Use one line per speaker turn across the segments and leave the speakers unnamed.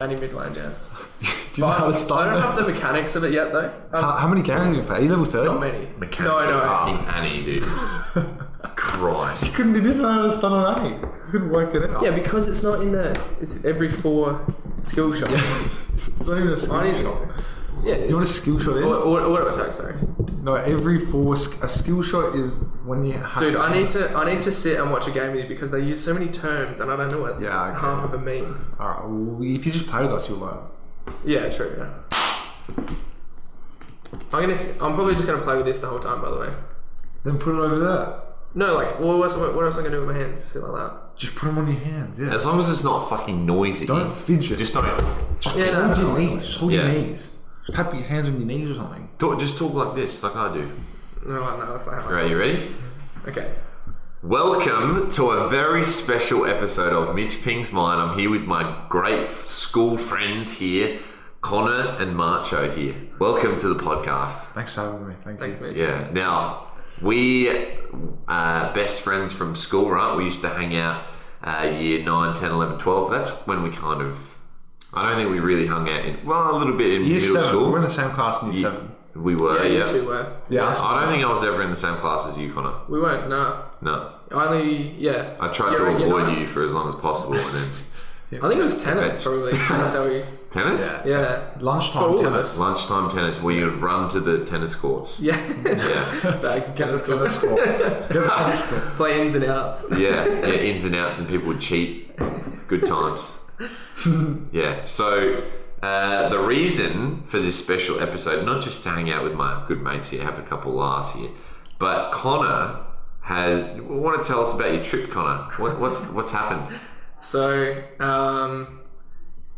Only mid-lane, yeah.
Do you know how to start
I don't
that?
have the mechanics of it yet, though.
How many games have you played? Level 30?
Not many.
Mechanics
No.
fucking Annie, dude. Christ.
You didn't know how to start on 8. You couldn't work it out.
Yeah, because it's not in the... It's every 4 skill shots.
It's not even a skill
I need-
shot.
Yeah.
You know what a skill shot is?
What attack, sorry.
No, every 4... A skill shot is when you have...
Dude, I need to sit and watch a game with you because they use so many terms and I don't know what
Yeah, okay.
half of them mean.
Alright, well, if you just play with us, you'll learn.
Yeah, true, yeah. I'm probably just gonna play with this the whole time, by the way.
Then put it over there.
No, like, what else am I gonna do with my hands? Sit like that.
Just put them on your hands, yeah.
As long as it's not fucking noisy.
Don't fidget.
Just don't.
Just
Yeah, no,
hold your
no.
knees. Just hold your
Yeah.
knees. Just tap your hands on your knees or something.
Just talk like this, like I do.
No, that's not how I
Right, you ready?
Okay.
Welcome to a very special episode of Mitch Ping's Mind. I'm here with my great school friends here, Connor and Marcho here. Welcome to the podcast.
Thanks for having me.
Thanks, mate.
Yeah. Now, we are best friends from school, right? We used to hang out year 9, 10, 11, 12. That's when we kind of... I don't think we really hung out a little bit in
Year
middle
7.
school.
We're in the same class in year 7.
We were,
Yeah,
yeah.
you two were.
Yeah.
I don't think I was ever in the same class as you, Connor.
We weren't, no.
No.
Yeah.
I tried to avoid you for as long as possible, and then
I think it was tennis, probably. That's how we...
tennis.
Yeah.
Lunchtime
For all of
tennis.
us.
Lunchtime tennis, where you'd run to the tennis courts.
Yeah.
Yeah,
Bags of tennis
Get the
court.
tennis court. Get the tennis court.
Play ins and outs.
yeah, ins and outs, and people would cheat. Good times. Yeah. So the reason for this special episode, not just to hang out with my good mates here, have a couple laughs here, but Connor want to tell us about your trip, Connor? What's happened?
So,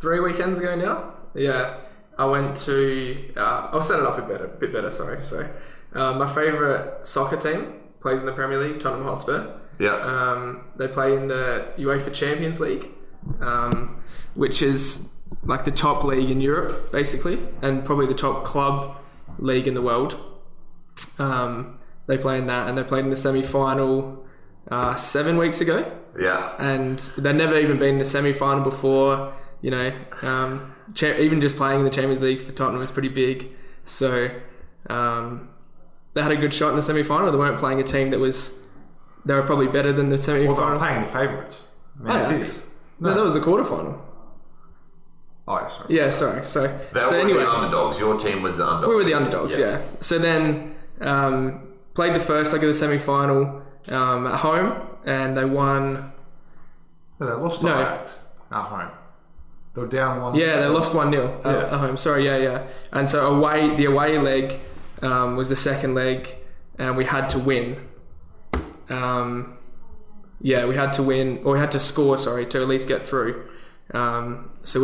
3 weekends ago now, yeah, I went to, I'll set it up a bit better, sorry. So, my favourite soccer team plays in the Premier League, Tottenham Hotspur.
Yeah.
They play in the UEFA Champions League, which is like the top league in Europe, basically, and probably the top club league in the world. They play in that, and they played in the semi-final 7 weeks ago.
Yeah.
And they'd never even been in the semi-final before, you know. Even just playing in the Champions League for Tottenham was pretty big. So they had a good shot in the semi-final. They weren't playing a team they were probably better than the
Well, they're
semi-final.
playing the favourites. Man
Ajax.
City.
No, that was the quarterfinal.
Oh, yeah, sorry.
Yeah, sorry. So
They were
anyway,
the underdogs. Your team was the underdog.
we were the underdogs, yeah. So then played the first leg of the semi-final at home, and they won.
Yeah, they lost to
No.
Ajax at home. They were down 1.
Yeah, they lost 1-0
Yeah.
at home. Sorry, yeah. And so the away leg was the second leg, and we had to win. We had to win, or we had to score, sorry, to at least get through. So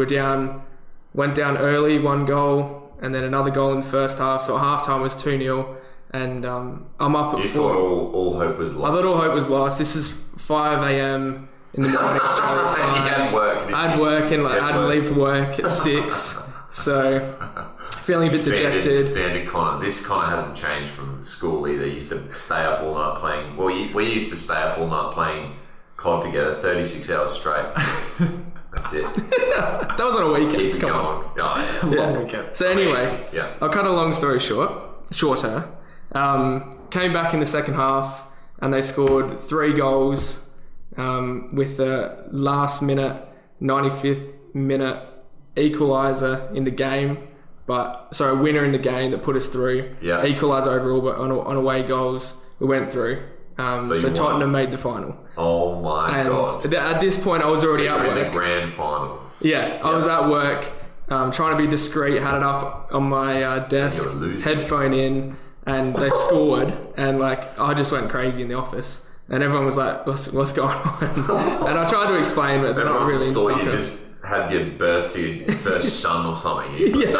went down early, 1 goal, and then another goal in the first half. So at half-time was 2-0, and I'm up at
You
4.
thought all hope was
I
lost.
thought all hope was lost. This is 5 a.m. in the morning Australia time.
You had work.
I had work and I had to leave for work at 6, so feeling a bit dejected.
Standard Connor. This Connor hasn't changed from school either. He used to stay up all night playing. Well, we used to stay up all night playing COD together, 36 hours straight. That's it.
That was on a weekend.
Keep it
Come
going.
on.
Oh,
Yeah.
Long weekend.
So anyway,
Yeah.
I'll cut a long story shorter. Came back in the second half and they scored 3 goals with the last minute, 95th minute equaliser in the game. Winner in the game that put us through.
Yeah.
Equaliser overall, but on away goals, we went through.
So you
So
won.
Tottenham made the final.
Oh my
And
god.
at this point, I was already
So
at
you're in
work.
the grand final.
Yeah, I was at work, trying to be discreet, had it up on my desk,
You're a loser.
headphone in, and they scored, and I just went crazy in the office, and everyone was like, what's going on? And I tried to explain, but they're not
Everyone
really into
thought you
soccer.
just had your birth to your first son or something. You
Yeah.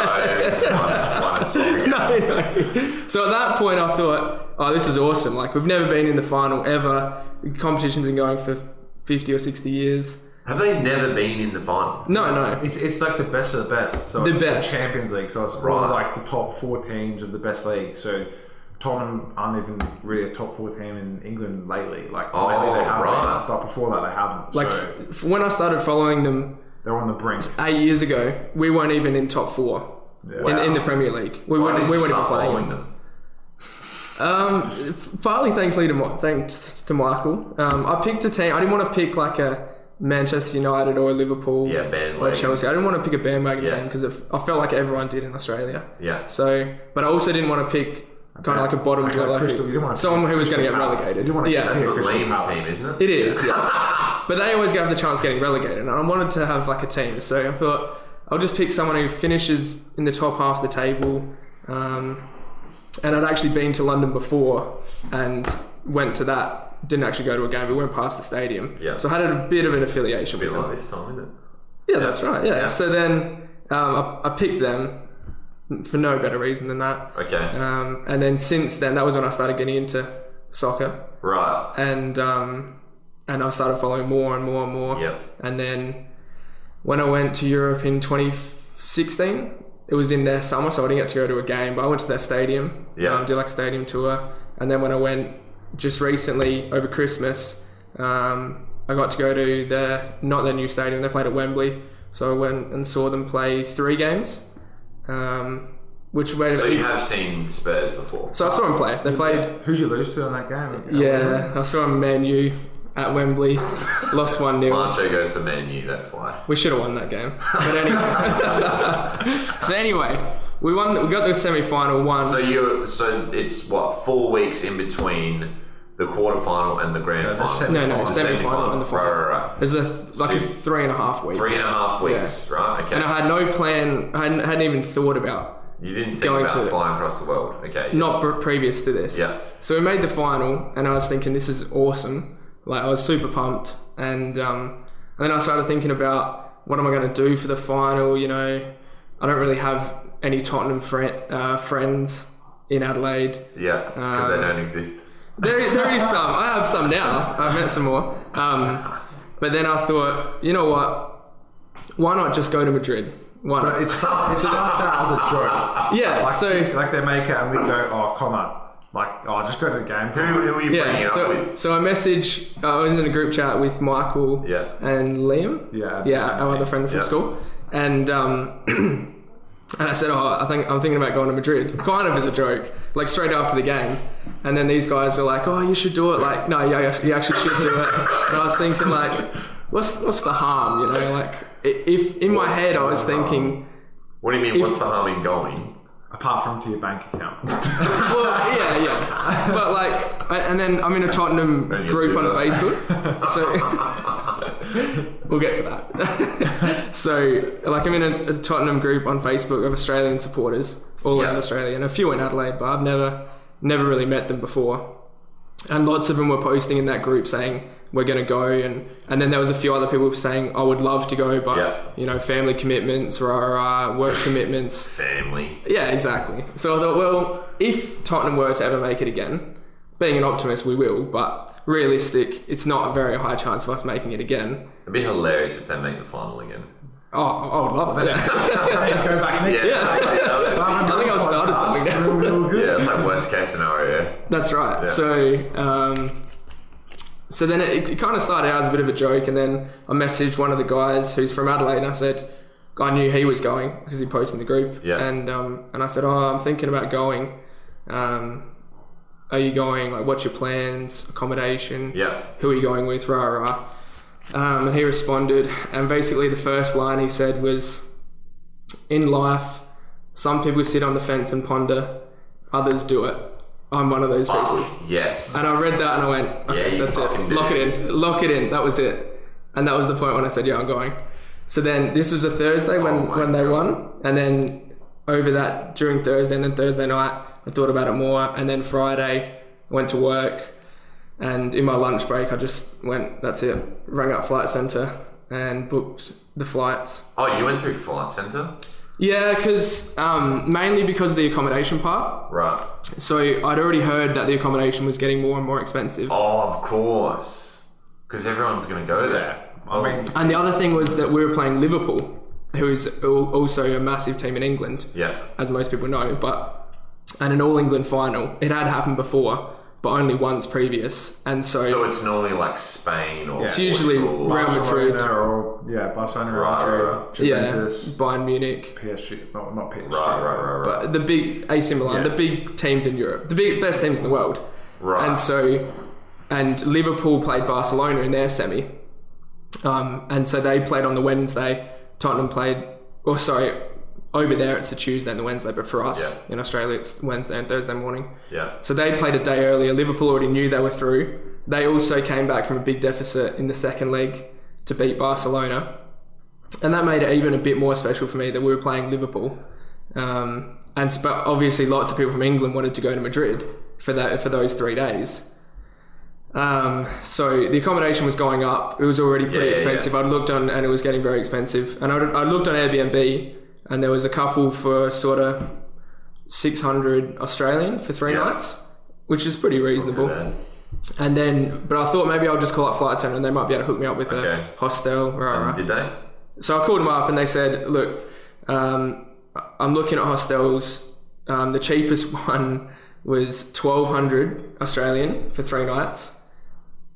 won a soccer game.
No. So at that point, I thought, oh, this is awesome. We've never been in the final ever. The competition's been going for 50 or 60 years.
Have they never been in the final?
No.
It's like the best of the best. So
The
it's
best.
the Champions League. So it's all
Right.
like the top 4 teams of the best league. So Tottenham aren't even really a top 4 team in England lately. Lately they haven't,
right.
but before that they haven't. So
When I started following them
They're on the brink.
8 years ago, we weren't even in top 4 in the Premier League. We weren't even playing
them.
Partly thanks to Michael. I picked a team. I didn't want to pick like a Manchester United or Liverpool or Chelsea. I didn't want to pick a bandwagon team because I felt like everyone did in Australia.
Yeah.
So, but I also didn't want to pick kind of like a bottom someone who was going to get relegated.
That's the Liam's team, isn't it?
It is, yeah. But they always have the chance of getting relegated, and I wanted to have like a team. So I thought I'll just pick someone who finishes in the top half of the table. And I'd actually been to London before and went to that. Didn't actually go to a game. We went past the stadium.
Yeah.
So I had a bit of an affiliation with them.
Like this time, isn't it?
Yeah, that's right. Yeah. So then I picked them for no better reason than that.
Okay.
And then since then, that was when I started getting into soccer.
Right.
And I started following more and more and more.
Yep.
And then when I went to Europe in 2016, it was in their summer, so I didn't get to go to a game, but I went to their stadium.
Yeah.
Did like a stadium tour. And then when I went just recently over Christmas, I got to go to not their new stadium, they played at Wembley. So I went and saw them play 3 games. Which made
So you have seen Spurs before?
So I saw them play. They played.
Who'd you lose to in that game?
Yeah, I saw them Man U at Wembley. Lost 1-0.
Marcho goes for Man U, that's why.
We should have won that game. But anyway. So anyway, we won. We got the semi-final one.
So it's what, 4 weeks in between the quarterfinal and the grand final?
No, semi-final and the final.
Right.
There's a 3.5 weeks.
3.5 weeks, right? Okay.
And I had no plan. I hadn't even thought about.
You didn't think about flying across the world, okay?
Not previous to this.
Yeah.
So we made the final, and I was thinking, this is awesome. Like, I was super pumped, and then I started thinking about what am I going to do for the final. You know, I don't really have any Tottenham friends in Adelaide.
Yeah, because they don't exist.
There is some. I have some now. I've met some more. But then I thought, you know what? Why not just go to Madrid? Why not?
But it starts out as a joke.
Yeah.
Like they make it and we go, oh, Connor, just go to the game.
Who are you bringing it up with?
So I messaged. I was in a group chat with Michael and Liam. Yeah, our other friend from school, and and I said, I'm thinking about going to Madrid, kind of as a joke, like straight after the game. And then these guys are like, oh, you should do it. Like, no, you actually should do it. And I was thinking, like, what's the harm? You know, like, if in my head I was thinking.
What do you mean? What's the harm in going?
Apart from to your bank account.
Well, yeah. But like, and then I'm in a Tottenham group on Facebook. So we'll get to that. So like, I'm in a Tottenham group on Facebook of Australian supporters all around Australia, and a few in Adelaide, but I've never really met them before. And lots of them were posting in that group saying, we're going to go, and then there was a few other people saying, I would love to go, but you know, family commitments, work commitments.
Family.
Yeah, exactly. So I thought, well, if Tottenham were to ever make it again, being an optimist, we will, but realistic, it's not a very high chance of us making it again.
It'd be hilarious if they make the final again.
Oh, I would love it. Yeah.
Go back next year.
I think I've started something now.
Yeah, it's like worst case scenario.
That's right. Yeah. So then it kind of started out as a bit of a joke, and then I messaged one of the guys who's from Adelaide, and I said, I knew he was going because he posted in the group. Yeah. And I said, I'm thinking about going. Are you going? Like, what's your plans? Accommodation?
Yeah.
Who are you going with? And he responded, and basically the first line he said was, in life, some people sit on the fence and ponder, others do it. I'm one of those people.
Yes.
And I read that and I went, okay, that's it. Lock it in. That was it. And that was the point when I said, yeah, I'm going. So then this was a Thursday when they won. And then over that, during Thursday and then Thursday night, I thought about it more. And then Friday, I went to work. And in my lunch break, I just went, that's it. Rang up Flight Centre and booked the flights.
Oh, you went through Flight Centre?
Yeah, because mainly because of the accommodation part.
Right.
So I'd already heard that the accommodation was getting more and more expensive.
Oh, of course. Because everyone's going to go there.
And the other thing was that we were playing Liverpool, who is also a massive team in England.
Yeah.
As most people know. And an All-England final. It had happened before. but only once previous. And
So it's normally like Spain or
It's usually
Portugal.
Real Madrid.
Barcelona, Real
Right,
Madrid,
yeah,
Juventus,
Bayern Munich.
PSG, not PSG.
Right.
But the big AC Milan,
Yeah.
the big teams in Europe, the best teams in the world.
Right.
And Liverpool played Barcelona in their semi. And so they played on the Wednesday. Tottenham played, over there it's the Tuesday and the Wednesday, but for us in Australia it's Wednesday and Thursday morning.
Yeah.
So they played a day earlier. Liverpool already knew they were through. They also came back from a big deficit in the second leg to beat Barcelona. And that made it even a bit more special for me that we were playing Liverpool. But obviously lots of people from England wanted to go to Madrid for those 3 days. So the accommodation was going up. It was already pretty expensive. I'd looked on and it was getting very expensive. And I looked on Airbnb and there was a couple for sort of 600 Australian for 3 nights, which is pretty reasonable. And then, but I thought maybe I'll just call up Flight Centre and they might be able to hook me up with a hostel.
Did they?
So I called them up and they said, look, I'm looking at hostels. The cheapest one was 1,200 Australian for 3 nights.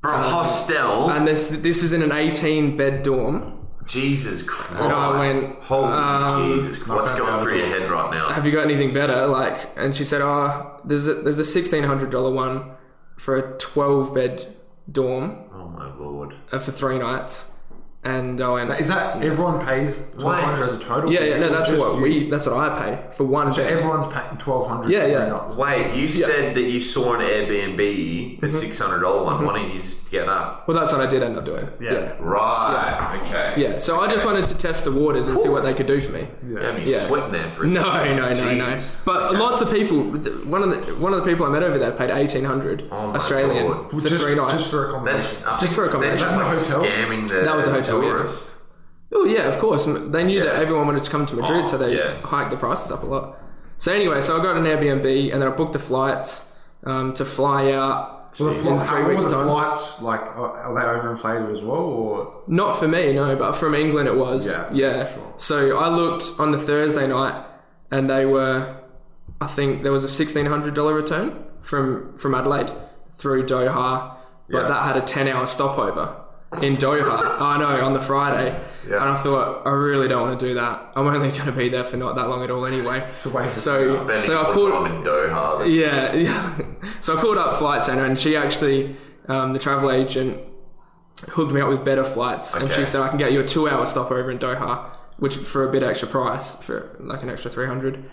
For a hostel?
And this is in an 18-bed dorm.
Jesus Christ.
And I went,
holy Jesus Christ. What's going through your head right now?
have you got anything better? And she said, there's a $1,600 one for a 12-bed dorm
Oh my Lord.
for 3 nights. And I went,
Is that everyone pays 1,200 as a total?
yeah, no, that's what I pay for one
So
bed.
everyone's paying 1,200.
Yeah,
for 3
yeah.
nights.
Wait, you said that you saw an Airbnb, the $600 one. Why don't you just get that?
Well, that's what I did end up doing. Yeah.
Right. Okay.
Yeah, so I just wanted to test the waters and see what they could do for me.
Yeah, you sweating there for a
No.
Jesus.
But lots of people. One of the people I met over there paid 1,800
Oh my
Australian
God.
for 3 nights.
Just for accommodation.
Just for accommodation.
They're just like
That's a hotel?
scamming the
That was a hotel, yeah.
tourists.
Oh yeah, of course. They knew that everyone wanted to come to Madrid, so they
yeah.
hiked the prices up a lot. So anyway, so I got an Airbnb and then I booked the flights to fly out.
So
in 3 weeks'
the
time.
flights, are they overinflated as well, or?
Not for me, no, but from England it was. Yeah.
Sure.
So I looked on the Thursday night and they were, I think there was a $1,600 return from Adelaide through Doha, but that had a 10-hour stopover in Doha. I know, on the Friday.
Yeah.
And I thought, I really don't want to do that. I'm only going to be there for not that long at all anyway.
It's a waste
So I called...
in Doha.
Yeah. So I called up Flight Centre and she actually, the travel agent, hooked me up with better flights. And she said, I can get you a 2-hour stopover in Doha, which for a bit extra price, for like an extra 300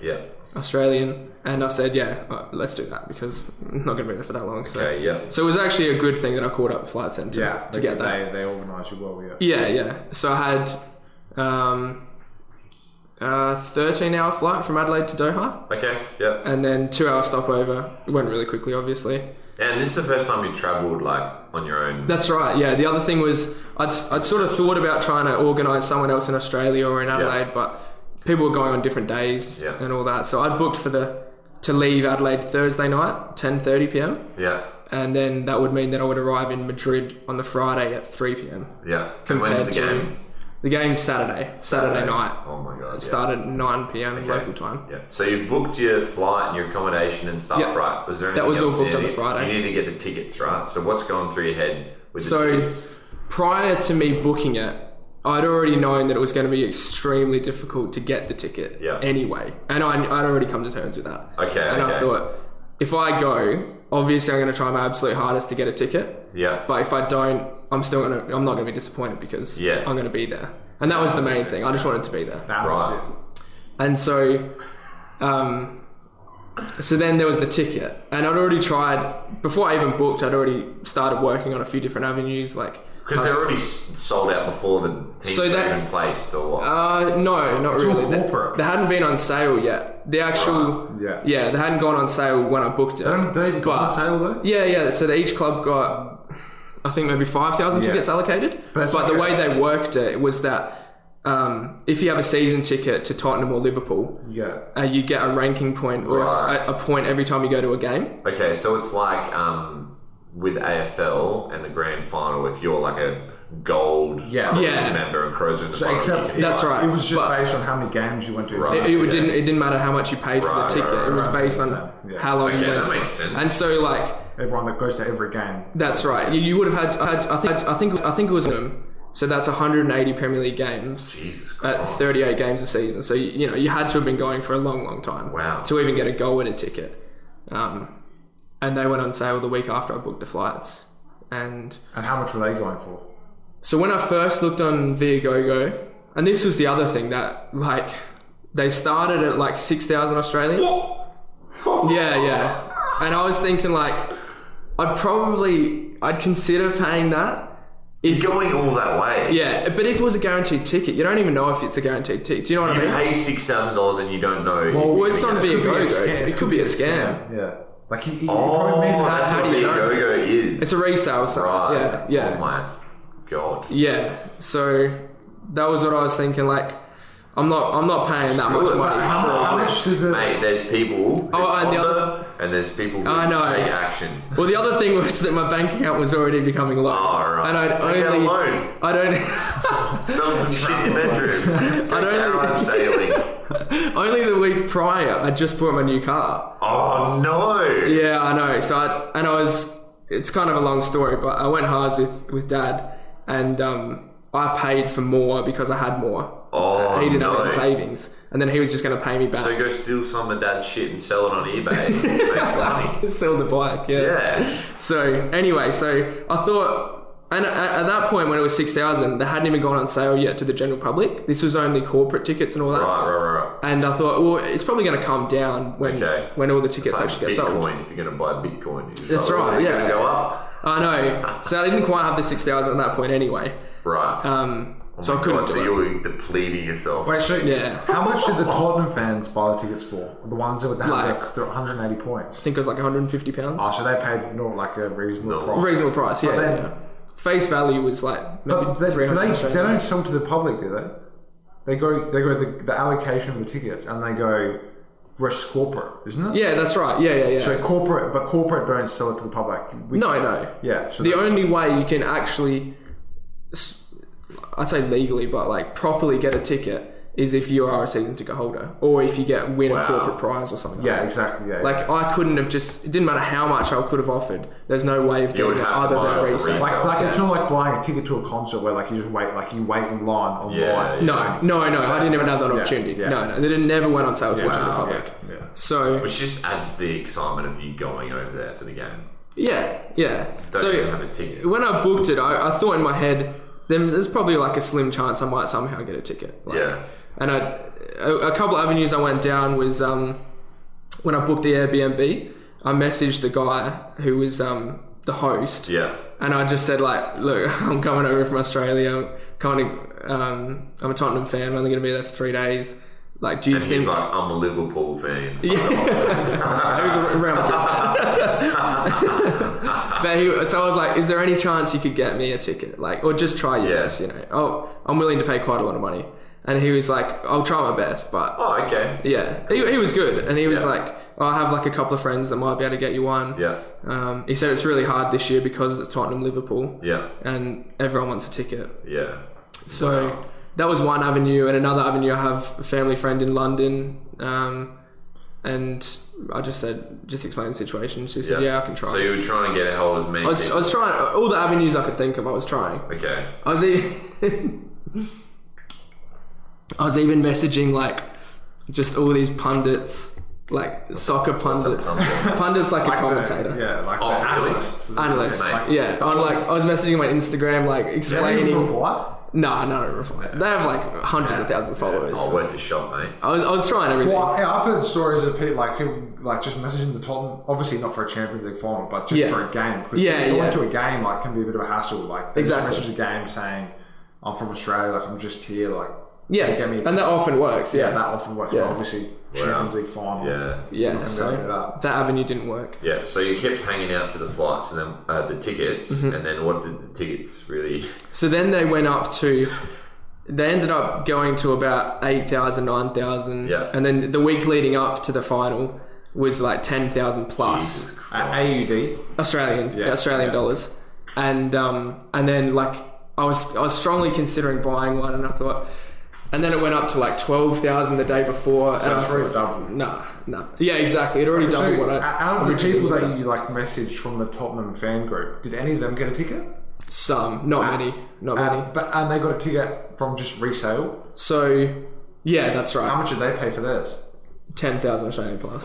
Australian. And I said, let's do that because I'm not going to be there for that long. So. So it was actually a good thing that I called up Flight Centre to get that.
They organise you well,
Yeah. So I had a 13-hour flight from Adelaide to Doha.
Okay, yeah.
And then 2-hour stopover. It went really quickly, obviously.
And this is the first time you travelled on your own.
That's right. Yeah. The other thing was I'd sort of thought about trying to organise someone else in Australia or in Adelaide, but people were going on different days and all that. So I'd booked to leave Adelaide Thursday night, 10:30 p.m.
Yeah.
And then that would mean that I would arrive in Madrid on the Friday at 3 p.m.
Yeah. And when's the game?
The game's Saturday night.
Oh my God.
It started at 9 p.m. local time.
Yeah. So you booked your flight and your accommodation and stuff, right? Was there anything
that was all
else
booked
you
on the
needed?
Friday.
You need to get the tickets, right? So what's going through your head with the tickets?
Prior to me booking it, I'd already known that it was going to be extremely difficult to get the ticket anyway. And I'd already come to terms with that. And I thought, if I go, obviously I'm going to try my absolute hardest to get a ticket.
Yeah.
But if I don't, I'm not going to be disappointed because I'm going to be there. And that was the main thing. I just wanted to be there.
Right.
And so, so then there was the ticket. And I'd already tried, before I even booked, I'd already started working on a few different avenues,
because they're already sold out before the teams are even placed, or what?
No, not really.
corporate.
They hadn't been on sale yet. The actual, they hadn't gone on sale when I booked it.
They even got on sale though?
Yeah. So each club got, I think maybe 5,000 tickets allocated. But the way they worked it was that if you have a season ticket to Tottenham or Liverpool, you get a ranking point or a point every time you go to a game.
Okay, so it's like with AFL and the grand final, if you're like a gold
Yeah.
member and Crows in the
So
front.
except
That's right.
It was just
But-
based on how many games you went to.
Right.
It didn't matter how much you paid for the
Right,
ticket.
right,
It was
right.
based on
Yeah.
how long you
Okay,
went
that
for.
makes sense.
And so like
Everyone that goes to every game.
that's right. You would have had I think it was them. So that's 180 Premier League games
Jesus
at
Christ.
38 games a season. So you had to have been going for a long time.
Wow.
To even get a go-winner ticket. And they went on sale the week after I booked the flights. And
And how much were they going for?
so when I first looked on Viagogo, and this was the other thing that like they started at like 6,000 Australian. Yeah. And I was thinking like I'd consider paying that.
You're going all that way.
Yeah, but if it was a guaranteed ticket, you don't even know if it's a guaranteed ticket. Do you know what
You
I mean?
pay $6,000 and you don't know.
Well, it's on
It could be a
Viagogo.
scam.
It could be a scam.
Yeah. Like he
Oh,
probably made that.
that's
how
what
do you know?
Viagogo is.
It's a resale site.
Right.
Yeah.
Oh my God.
Yeah. So that was what I was thinking. Like, I'm not paying that much money
How
for a
much did the...
Mate, there's people who
Oh, and the
ponder,
other-
and there's people who
I know.
take action.
Well, the other thing was that my bank account was already becoming low.
Oh, right.
And I'd
Take out a
only.
loan.
I don't.
Sell some shit in your bedroom.
I don't-
Garage sailing.
Only the week prior, I just bought my new car.
Oh no.
Yeah, I know. So I was. It's kind of a long story, but I went halves with Dad, and I paid for more because I had more.
Oh,
He didn't have it
no.
in savings, and then he was just going to pay me back.
So go steal some of Dad's shit and sell it on eBay. Makes money.
Sell the bike,
Yeah.
So anyway, so I thought, and at that point when it was 6,000, they hadn't even gone on sale yet to the general public. This was only corporate tickets and all that.
Right.
And I thought, well, it's probably going to come down when all the tickets
It's like
actually get
Bitcoin.
sold.
If you're going to buy Bitcoin,
That's right,
It's
yeah.
going to go up.
I know. So I didn't quite have the 6,000 at that point anyway.
Right.
So I couldn't
So
do it.
you're depleting yourself.
Wait, so
Yeah.
how much did the Tottenham fans buy the tickets for? The ones that would have
Like-
180 points.
I think it was like £150.
Oh, so they paid not like a reasonable price.
Reasonable price, yeah.
But then-
yeah. Face value was like maybe
But they
300.
don't sell to the public, do they? They go the allocation of the tickets, and they go rest corporate, isn't it?
Yeah, that's right. Yeah.
So corporate don't sell it to the public.
No.
Yeah. So
The only way you can actually, I'd say legally, but like properly get a ticket is if you are a season ticket holder or if you win a
Wow.
corporate prize or something.
yeah,
like
exactly. Yeah.
that. Like I couldn't have it didn't matter how much I could have offered. There's no way of
You would
getting it
have to
other
buy
than
it for
resale.
resale.
like
Yeah.
it's not like buying a ticket to a concert where like you just wait, like you wait in line online.
Yeah.
No, I didn't even have that
Yeah,
opportunity.
yeah.
No, they never went on sale to the general
Wow.
public.
Yeah.
So
Which just adds the excitement of you going over there for the game.
yeah.
Don't
So
even have a ticket.
when I booked it, I thought in my head, there's probably like a slim chance I might somehow get a ticket. Like,
Yeah.
And a couple of avenues I went down was when I booked the Airbnb, I messaged the guy who was the host.
Yeah.
And I just said like, look, I'm coming over from Australia. I'm a Tottenham fan. I'm only going to be there for 3 days. Like, do you
And
think?
he's like, I'm a Liverpool fan.
He was a Real Madrid fan. So I was like, is there any chance you could get me a ticket? Like, or just try your
Yeah.
best, you know? Oh, I'm willing to pay quite a lot of money. And he was like, I'll try my best, but
Oh, okay.
yeah, he was good. And he was
Yeah.
like, oh, I have like a couple of friends that might be able to get you one.
Yeah.
He said it's really hard this year because it's Tottenham Liverpool
Yeah.
and everyone wants a ticket.
Yeah.
So that was one avenue, and another avenue, I have a family friend in London, and I just explained the situation. She said, yeah, I can try.
So you were trying to get a hold of as many
I was trying, all the avenues I could think of, I was trying.
Okay.
I was even messaging like just all these pundits, like soccer pundits. Pundits like a commentator.
Yeah, like
Oh,
the
really?
analysts.
Analysts,
Mate.
yeah. I was messaging my Instagram, like explaining.
What?
No, no reply. They have like hundreds of thousands of followers.
Oh, worth a shot, mate.
I was trying everything.
Well, yeah, I've heard stories of people like just messaging the Tottenham, obviously not for a Champions League final, but just
Yeah.
for a game. Because
Yeah,
going
yeah.
to a game like can be a bit of a hassle. Like they
Exactly.
just message a game saying, "I'm from Australia, like I'm just here, like
Yeah,
get me."
and that often works.
yeah,
Yeah,
that often works.
Yeah.
Obviously, Champions League final.
Yeah.
yeah.
can
So
go with that.
that avenue didn't work.
Yeah, so you kept hanging out for the flights and then the tickets,
Mm-hmm.
and then what did the tickets really?
So then they went up to. They ended up going to about 8,000, 9,000.
Yeah.
And then the week leading up to the final was like 10,000 plus
Jesus
At
Christ.
AUD.
Australian
Yeah,
Australian
yeah.
dollars. And then like I was strongly considering buying one, and I thought, and then it went up to like 12,000 the day before.
So
and
it's
I
already
thought,
doubled.
Nah. Yeah, exactly. It already doubled what I.
Out of the
originally
people
looked
that
at.
you like messaged from the Tottenham fan group, did any of them get a ticket?
Some, not many.
And they got a ticket from just resale.
So, yeah, that's right.
How much did they pay for theirs?
10,000 Australian plus.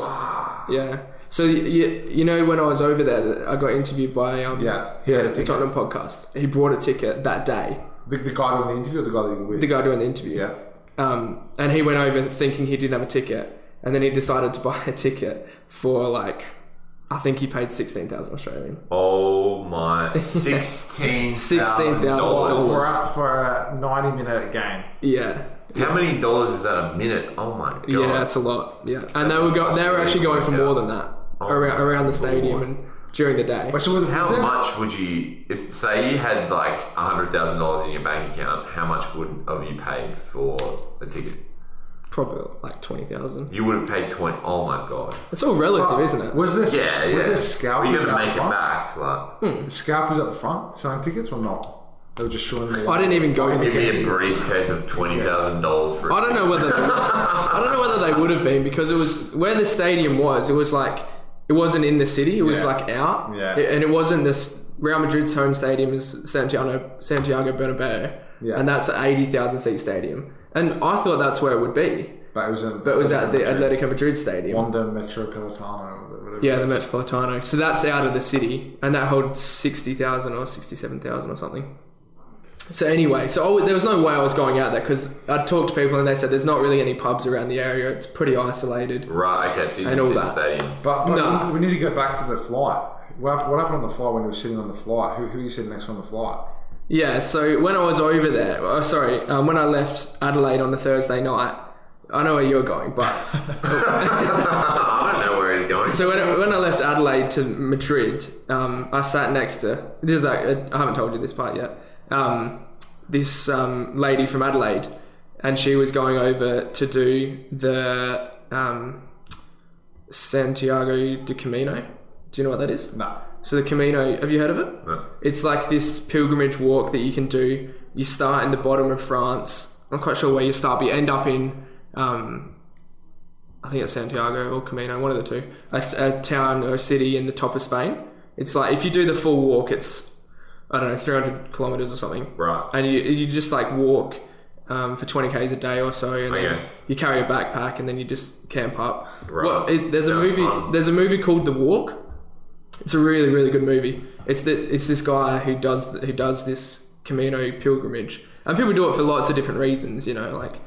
Yeah. So you know when I was over there, I got interviewed by the Tottenham podcast. He brought a ticket that day.
The guy doing the interview or the guy that you were with?
The guy doing the interview.
Yeah.
And he went over thinking he didn't have a ticket, and then he decided to buy a ticket for like, I think he paid 16,000 Australian.
Oh my, $16,000.
For a 90-minute game.
Yeah.
How many dollars is that a minute? Oh my god.
Yeah, that's a lot. Yeah, and they were actually going for more than that around the stadium and during the day.
How much would you, if say you had like $100,000 in your bank account, how much would have you paid for a ticket?
Probably like 20,000.
You would have paid 20. Oh my god.
It's all relative, isn't it?
Was this scalpers
You're gonna
out
make
the
it
front?
back, like.
The scalpers at the front selling tickets or not? They were just showing the.
I didn't even go in the
Give me a
stadium.
briefcase of $20,000 for.
I don't know whether they would have been, because it was where the stadium was. It was like, it wasn't in the city. It was like out.
Yeah.
And it wasn't this. Real Madrid's home stadium is Santiago Bernabeu.
Yeah.
And that's an 80,000 seat stadium. And I thought that's where it would be.
But it was
at the Atletico Madrid stadium.
Wanda Metropolitano. Whatever.
Yeah, the Metropolitano. So that's out of the city, and that held 60,000 or 67,000 or something. So anyway, there was no way I was going out there, because I'd talked to people and they said there's not really any pubs around the area. It's pretty isolated.
Right, okay, so you
And
didn't
all
see the
that.
stadium.
But
No.
we need to go back to the flight. What happened on the flight when you were sitting on the flight? Who you sitting next on the flight?
Yeah, so when I was over there, when I left Adelaide on the Thursday night, I know where you're going, but
I don't know where he's going.
so when I left Adelaide to Madrid, I sat next to I haven't told you this part yet. This lady from Adelaide, and she was going over to do the Santiago de Camino. Do you know what that is?
No.
So the Camino, have you heard of it?
No.
It's like this pilgrimage walk that you can do. You start in the bottom of France. I'm not quite sure where you start, but you end up in, I think it's Santiago or Camino, one of the two. A town or a city in the top of Spain. It's like, if you do the full walk, it's, I don't know, 300 kilometers or something.
Right.
And you just like walk for 20 k's a day or so, and then you carry a backpack, and then you just camp up.
Right.
There's a movie.
Fun.
There's a movie called The Walk. It's a really, really good movie. It's this guy who does this Camino pilgrimage, and people do it for lots of different reasons. You know, like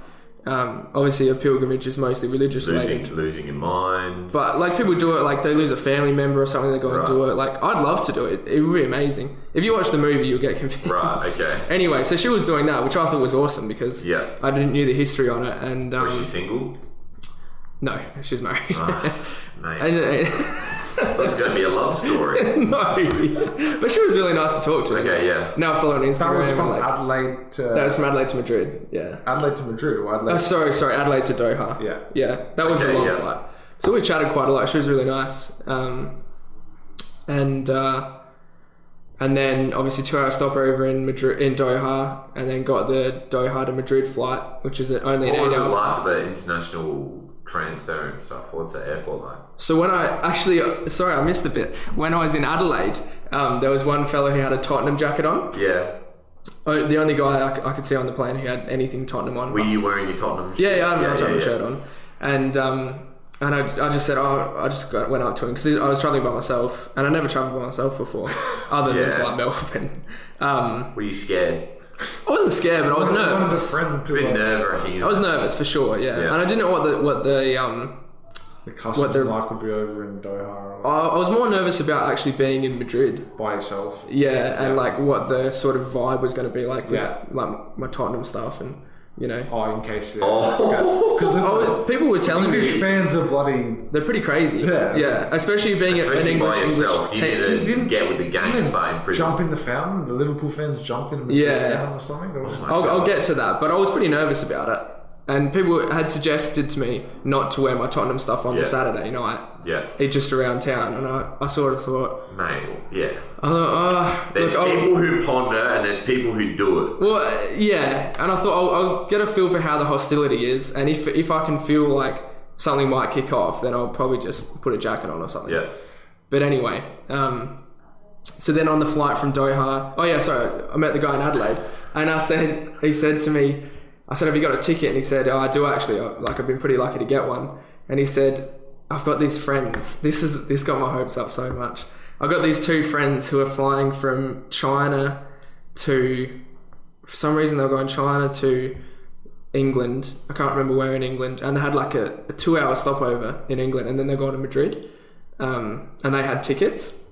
obviously a pilgrimage is mostly religious related.
Losing your mind.
But like people do it, like they lose a family member or something, they go and do it. Like I'd love to do it. It would be amazing. If you watch the movie, you'll get convinced.
Right. Okay.
Anyway, so she was doing that, which I thought was awesome, because I didn't knew the history on it. And
Was she single?
no, she's married.
Mate.
And,
That's going to be a love story.
no, but she was really nice to talk to.
Okay, yeah.
Now I follow her on Instagram.
That was from
and,
Adelaide to...
That was from Adelaide to Madrid. Yeah.
Adelaide to Madrid or Adelaide...
Sorry, Adelaide to Doha.
Yeah.
Yeah, that was the long flight. So we chatted quite a lot. She was really nice. And then obviously 2-hour stopover in Madrid, in Doha, and then got the Doha to Madrid flight, which is only an 8 hour.
What was it like, the international transfer and stuff? What's the airport like?
So when I missed a bit. When I was in Adelaide, there was one fellow who had a Tottenham jacket on.
Yeah.
The only guy I could see on the plane who had anything Tottenham on.
Were you wearing your Tottenham shirt?
Yeah, I had my Tottenham shirt on. And I just said, went up to him, because I was travelling by myself, and I never travelled by myself before, other than to like Melbourne.
Were you scared?
I wasn't scared, but I was nervous.
It's a bit nerve-wracking.
I was nervous for sure, yeah. And I didn't know what
the customs like would be over in Doha.
I was more nervous about actually being in Madrid
By yourself.
Yeah, and like what the sort of vibe was going to be like with like my Tottenham stuff, and you know.
Oh, in case.
Because people were telling
English
me
fans are bloody.
they're pretty crazy.
Yeah.
Especially being
Especially
an English
by yourself. You
team.
didn't get with the gang inside in prison.
Jump in the fountain. The Liverpool fans jumped in the fountain or something.
I'll get to that, but I was pretty nervous about it. and people had suggested to me not to wear my Tottenham stuff on the Saturday night.
Yeah.
Just around town, and I sort of thought,
Mate, yeah.
I thought,
There's people who ponder and there's people who do it.
Well, yeah, and I thought I'll get a feel for how the hostility is, and if I can feel like something might kick off, then I'll probably just put a jacket on or something.
Yeah.
But anyway, so then on the flight from Doha, I met the guy in Adelaide, and he said to me, I said, have you got a ticket? And he said, I do actually. I've been pretty lucky to get one. And he said, I've got these friends. This got my hopes up so much. I've got these 2 friends who are flying from China to, for some reason they were going China to England. I can't remember where in England. And they had like a 2-hour stopover in England, and then they're going to Madrid. And they had tickets.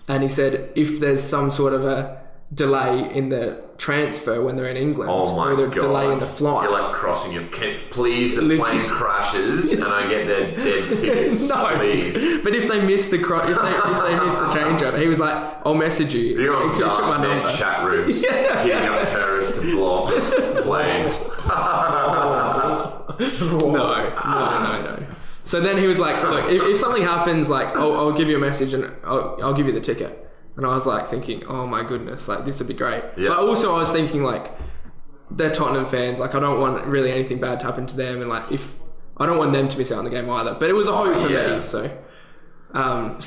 And he said, if there's some sort of a delay in the transfer when they're in England, or the delay in the flight,
you're like crossing your please the plane crashes and I get their tickets.
No,
please.
But if they miss the if they miss the changeover, he was like, I'll message you.
You're on
He took my
dark net
number.
chat rooms, hitting up terrorists to blocks, playing. No.
So then he was like, look, if something happens, like I'll give you a message and I'll give you the ticket. And I was like thinking, oh my goodness, like this would be great.
Yeah.
But also I was thinking like, they're Tottenham fans, like I don't want really anything bad to happen to them, and like if I don't want them to miss out on the game either. But it was a hope for me, so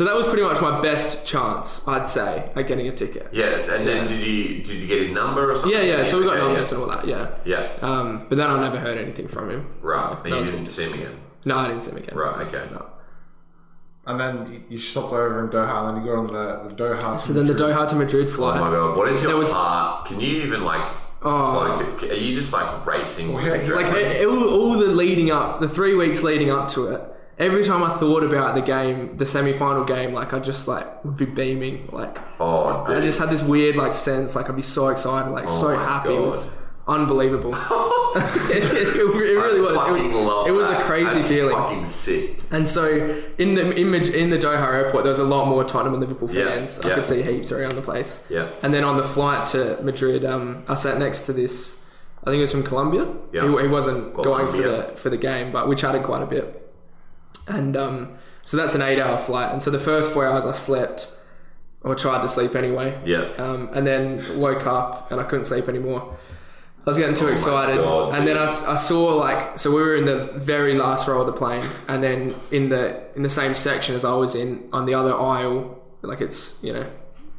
that was pretty much my best chance, I'd say, at getting a ticket.
Yeah, and then did you get his number or something?
Yeah. So we got numbers and all that. Yeah.
Yeah.
But then I never heard anything from him.
Right.
So
And you didn't see him again.
No, I didn't see him again.
Right. Okay.
No.
And then you stopped over in Doha, and then you got on the Doha.
So then the Doha to Madrid flight.
Oh my god! What is your heart? Can you even like? Are you just like racing with adrenaline?
Like all the leading up, the 3 weeks leading up to it. Every time I thought about the game, the semi-final game, like I just like would be beaming. Like I just had this weird like sense, like I'd be so excited, like so happy.
God.
It was unbelievable. it really was. It was a crazy feeling.
Fucking sick.
And so in the Doha airport, there was a lot more Tottenham and Liverpool fans. I could see heaps around the place.
Yeah.
And then on the flight to Madrid, I sat next to this. I think it was from Colombia.
Yeah.
He wasn't going for the game, but we chatted quite a bit. And so that's an 8-hour flight. And so the first 4 hours I slept, or tried to sleep anyway.
Yeah.
And then woke up and I couldn't sleep anymore. I was getting too excited.
God,
and then I saw like, so we were in the very last row of the plane, and then in the same section as I was in, on the other aisle, like it's,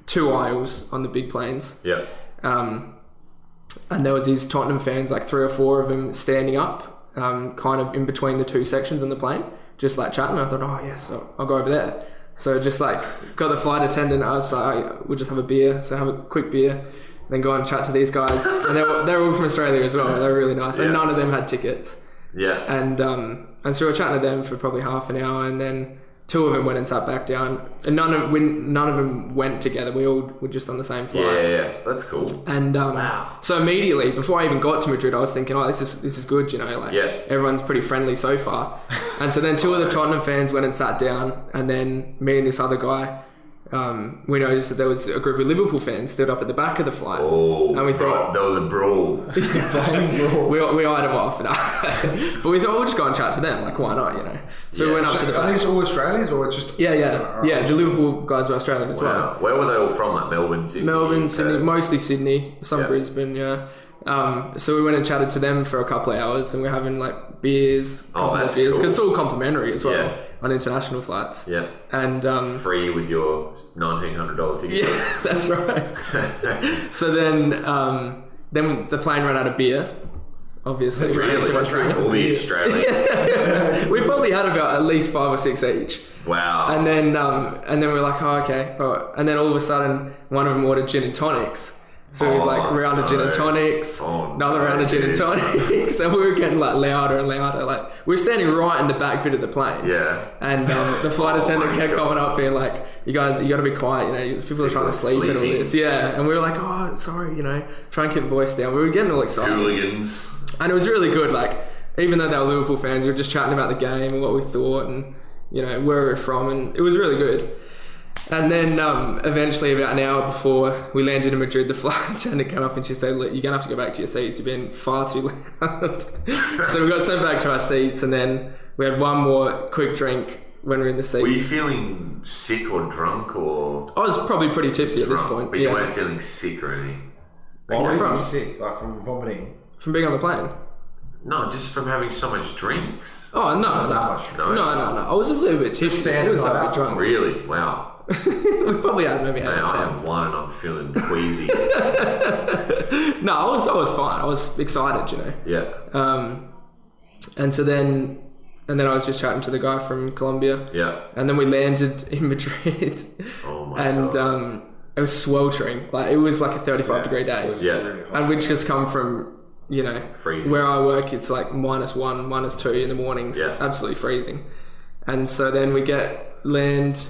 2 aisles on the big planes.
Yeah.
And there was these Tottenham fans, like 3 or 4 of them standing up, kind of in between the 2 sections in the plane, just like chatting. I thought, oh yes, I'll go over there. So just like got the flight attendant. I was like, we'll just have a beer. So have a quick beer, then go and chat to these guys. And they're all from Australia as well. They're really nice. And none of them had tickets.
Yeah.
And so we were chatting to them for probably half an hour, and then 2 of them went and sat back down. And none of them went together. We all were just on the same flight.
Yeah. That's cool.
And so immediately, before I even got to Madrid, I was thinking, this is good, everyone's pretty friendly so far. And so then 2 of the Tottenham fans went and sat down, and then me and this other guy, we noticed that there was a group of Liverpool fans stood up at the back of the flight.
Oh,
and we thought
there was a brawl.
we eyed them off, but we thought we'll just go and chat to them. Like, why not? So we went up to the back.
Are these all Australians or just?
Yeah. The Liverpool guys were Australian as well.
Where were they all from? Like Melbourne,
Sydney, mostly Sydney, some Brisbane. Yeah. So we went and chatted to them for a couple of hours, and we're having like beers,
that's
beers,
cool.
because it's all complimentary as well.
Yeah.
On international flights.
Yeah.
And
it's free with your $1,900 ticket.
Yeah, that's right. So then the plane ran out of beer. Obviously, we had too much beer.
All the Australians.
We probably had about at least 5 or 6 each.
Wow.
And then we were like, okay. All right. And then all of a sudden, one of them ordered gin and tonics. So it was like round of gin and tonics, another round of gin and tonics, and we were getting like louder and louder. Like we were standing right in the back bit of the plane.
Yeah.
And the flight attendant kept coming up being like, "You guys, you got to be quiet. People are trying to sleep and all this." Yeah. And we were like, "Oh, sorry. Try and keep the voice down." We were getting all excited.
Hooligans.
And it was really good. Like even though they were Liverpool fans, we were just chatting about the game and what we thought and where we were from, and it was really good. And then eventually, about an hour before we landed in Madrid, the flight attendant came up and she said, "Look, you're going to have to go back to your seats. You've been far too loud." So we got sent back to our seats, and then we had one more quick drink when we were in the seats.
Were you feeling sick or drunk or?
I was probably pretty tipsy at this point.
But you weren't feeling sick or anything?
Why were
from?
you sick? Like from vomiting?
From being on the plane?
No, just from having so much drinks.
Oh, no.
Not that much.
No.
No. I was a little bit tipsy. I
standard
wouldn't say
night
a bit
out.
drunk.
Really? Wow.
We probably had maybe
Man,
had
I
10.
had one and I'm feeling queasy.
No, I was fine. I was excited, you know.
Yeah.
And so then I was just chatting to the guy from Colombia.
Yeah.
And then we landed in Madrid.
Oh my
and
god.
It was sweltering. Like, it was like a 35-degree day.
It was
Yeah.
really hot.
And we'd just come from, you know,
Freezing.
where I work, it's like -1, -2 in the mornings.
Yeah.
Absolutely freezing. And so then we land,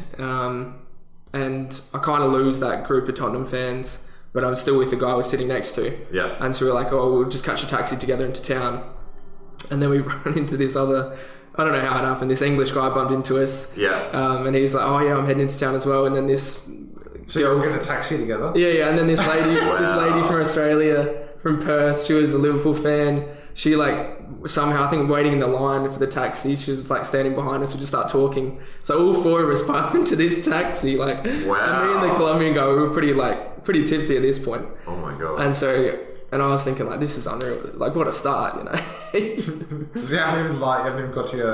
and I kind of lose that group of Tottenham fans, but I'm still with the guy I was sitting next to.
Yeah.
And so we're like, oh, we'll just catch a taxi together into town. And then we run into this other, I don't know how it happened, this English guy bumped into us.
Yeah.
And he's like, oh yeah, I'm heading into town as well. And then this
So you were in a taxi together?
yeah, and then this lady,
Wow.
this lady from Australia, from Perth, she was a Liverpool fan. She like somehow, I think, waiting in the line for the taxi, she was like standing behind us. We just start talking. So all four of us piled into this taxi, like,
Wow.
and me and the Colombian guy, we were pretty tipsy at this point.
Oh my god.
And I was thinking, like, this is unreal. Like, what a start, you know.
Because you haven't even got to your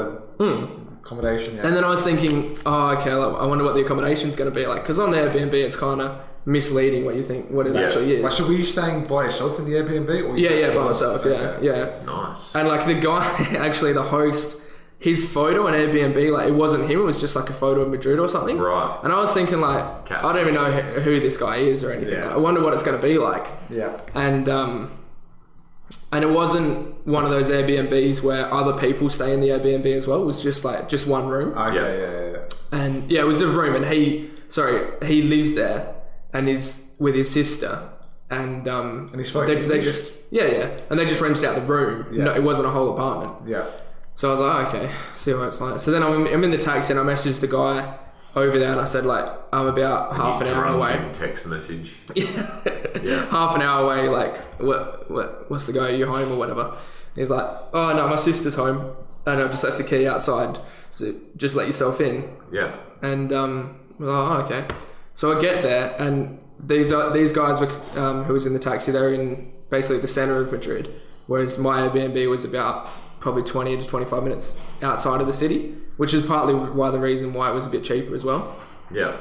accommodation yet.
And then I was thinking, oh, okay, like, I wonder what the accommodation's going to be like. Because on the Airbnb, it's kind of misleading what you think, what it
Yeah.
actually is.
Like, so were you staying by yourself in the Airbnb? Or
Yeah, by myself, yeah,
Okay.
yeah.
Nice.
And like the guy, actually the host, his photo on Airbnb, like it wasn't him, it was just like a photo of Madrid or something.
Right.
And I was thinking like,
Cat.
I don't even know who this guy is or anything.
Yeah.
Like, I wonder what it's going to be like.
Yeah.
And it wasn't one of those Airbnbs where other people stay in the Airbnb as well. It was just like, just one room.
Okay, yeah.
And yeah, it was a room, and he lives there and is with his sister. And
he spoke
they
English?
just and they just rented out the room.
Yeah.
No, it wasn't a whole apartment.
Yeah.
So I was like, oh, okay, see what it's like. So then I'm in the taxi and I messaged the guy over there and I said, like, I'm about half an hour away.
Text message.
Half an hour away, like, what's the go? Are you home or whatever? He's like, oh no, my sister's home and I just left the key outside. So just let yourself in.
Yeah.
And we're like, oh, okay. So I get there and these guys were who was in the taxi, they're in basically the center of Madrid, whereas my Airbnb was about probably 20 to 25 minutes outside of the city, which is partly the reason why it was a bit cheaper as well.
Yeah.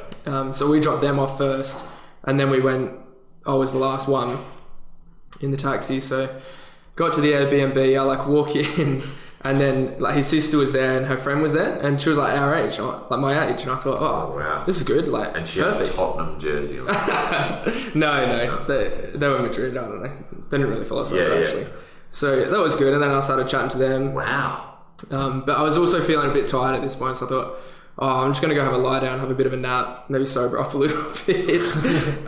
So we dropped them off first, and then we went. I was the last one in the taxi, so got to the Airbnb. I like walk in, and then like his sister was there and her friend was there, and she was like our age, like my age, and I thought, oh,
wow.
this is good, like
And she
perfect.
had a Tottenham jersey on.
No, they were Madrid. I don't know. They didn't really follow us over
Yeah.
actually. So that was good, and then I started chatting to them.
Wow.
But I was also feeling a bit tired at this point, so I thought, oh, I'm just going to go have a lie down, have a bit of a nap, maybe sober up a little bit.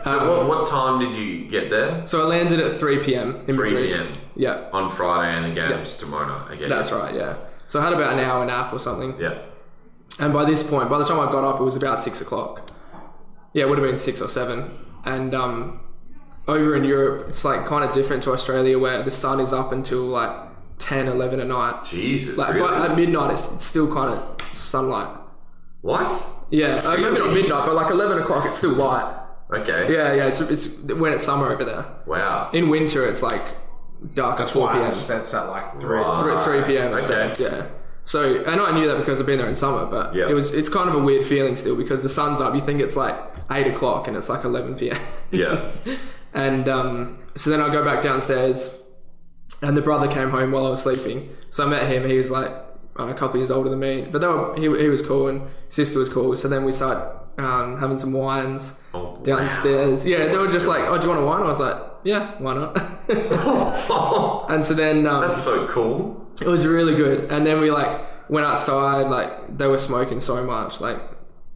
So what time did you get there?
So I landed at 3 p.m. in
3
Madrid.
p.m.
Yeah,
on Friday and the game's tomorrow night. Okay.
that's right, yeah. So I had about an hour nap or something.
Yeah.
And by this point, by the time I got up, it was about 6 o'clock. Yeah, it would have been 6 or 7. And over in Europe, it's like kind of different to Australia where the sun is up until like 10, 11 at night.
Jesus.
Like
really?
but at midnight, it's still kind of sunlight.
What?
Yeah, maybe not midnight, but like 11 o'clock, it's still light.
Okay.
Yeah, it's when it's summer over there.
Wow.
In winter, it's like dark at 4
Why
p.m.
it sets at like 3.
Right.
3 p.m. it
Okay.
sets, yeah. So, and I knew that because I've been there in summer, but
Yeah.
it's kind of a weird feeling still because the sun's up. You think it's like 8 o'clock and it's like 11 p.m.
Yeah.
And so then I go back downstairs, and the brother came home while I was sleeping. So I met him. He was like a couple of years older than me, but he was cool, and his sister was cool. So then we started having some wines
Oh,
downstairs. Yeah, they were just like, "Oh, do you want a wine?" I was like, "Yeah, why not?" And so then
That's so cool.
it was really good. And then we like went outside. Like they were smoking so much. Like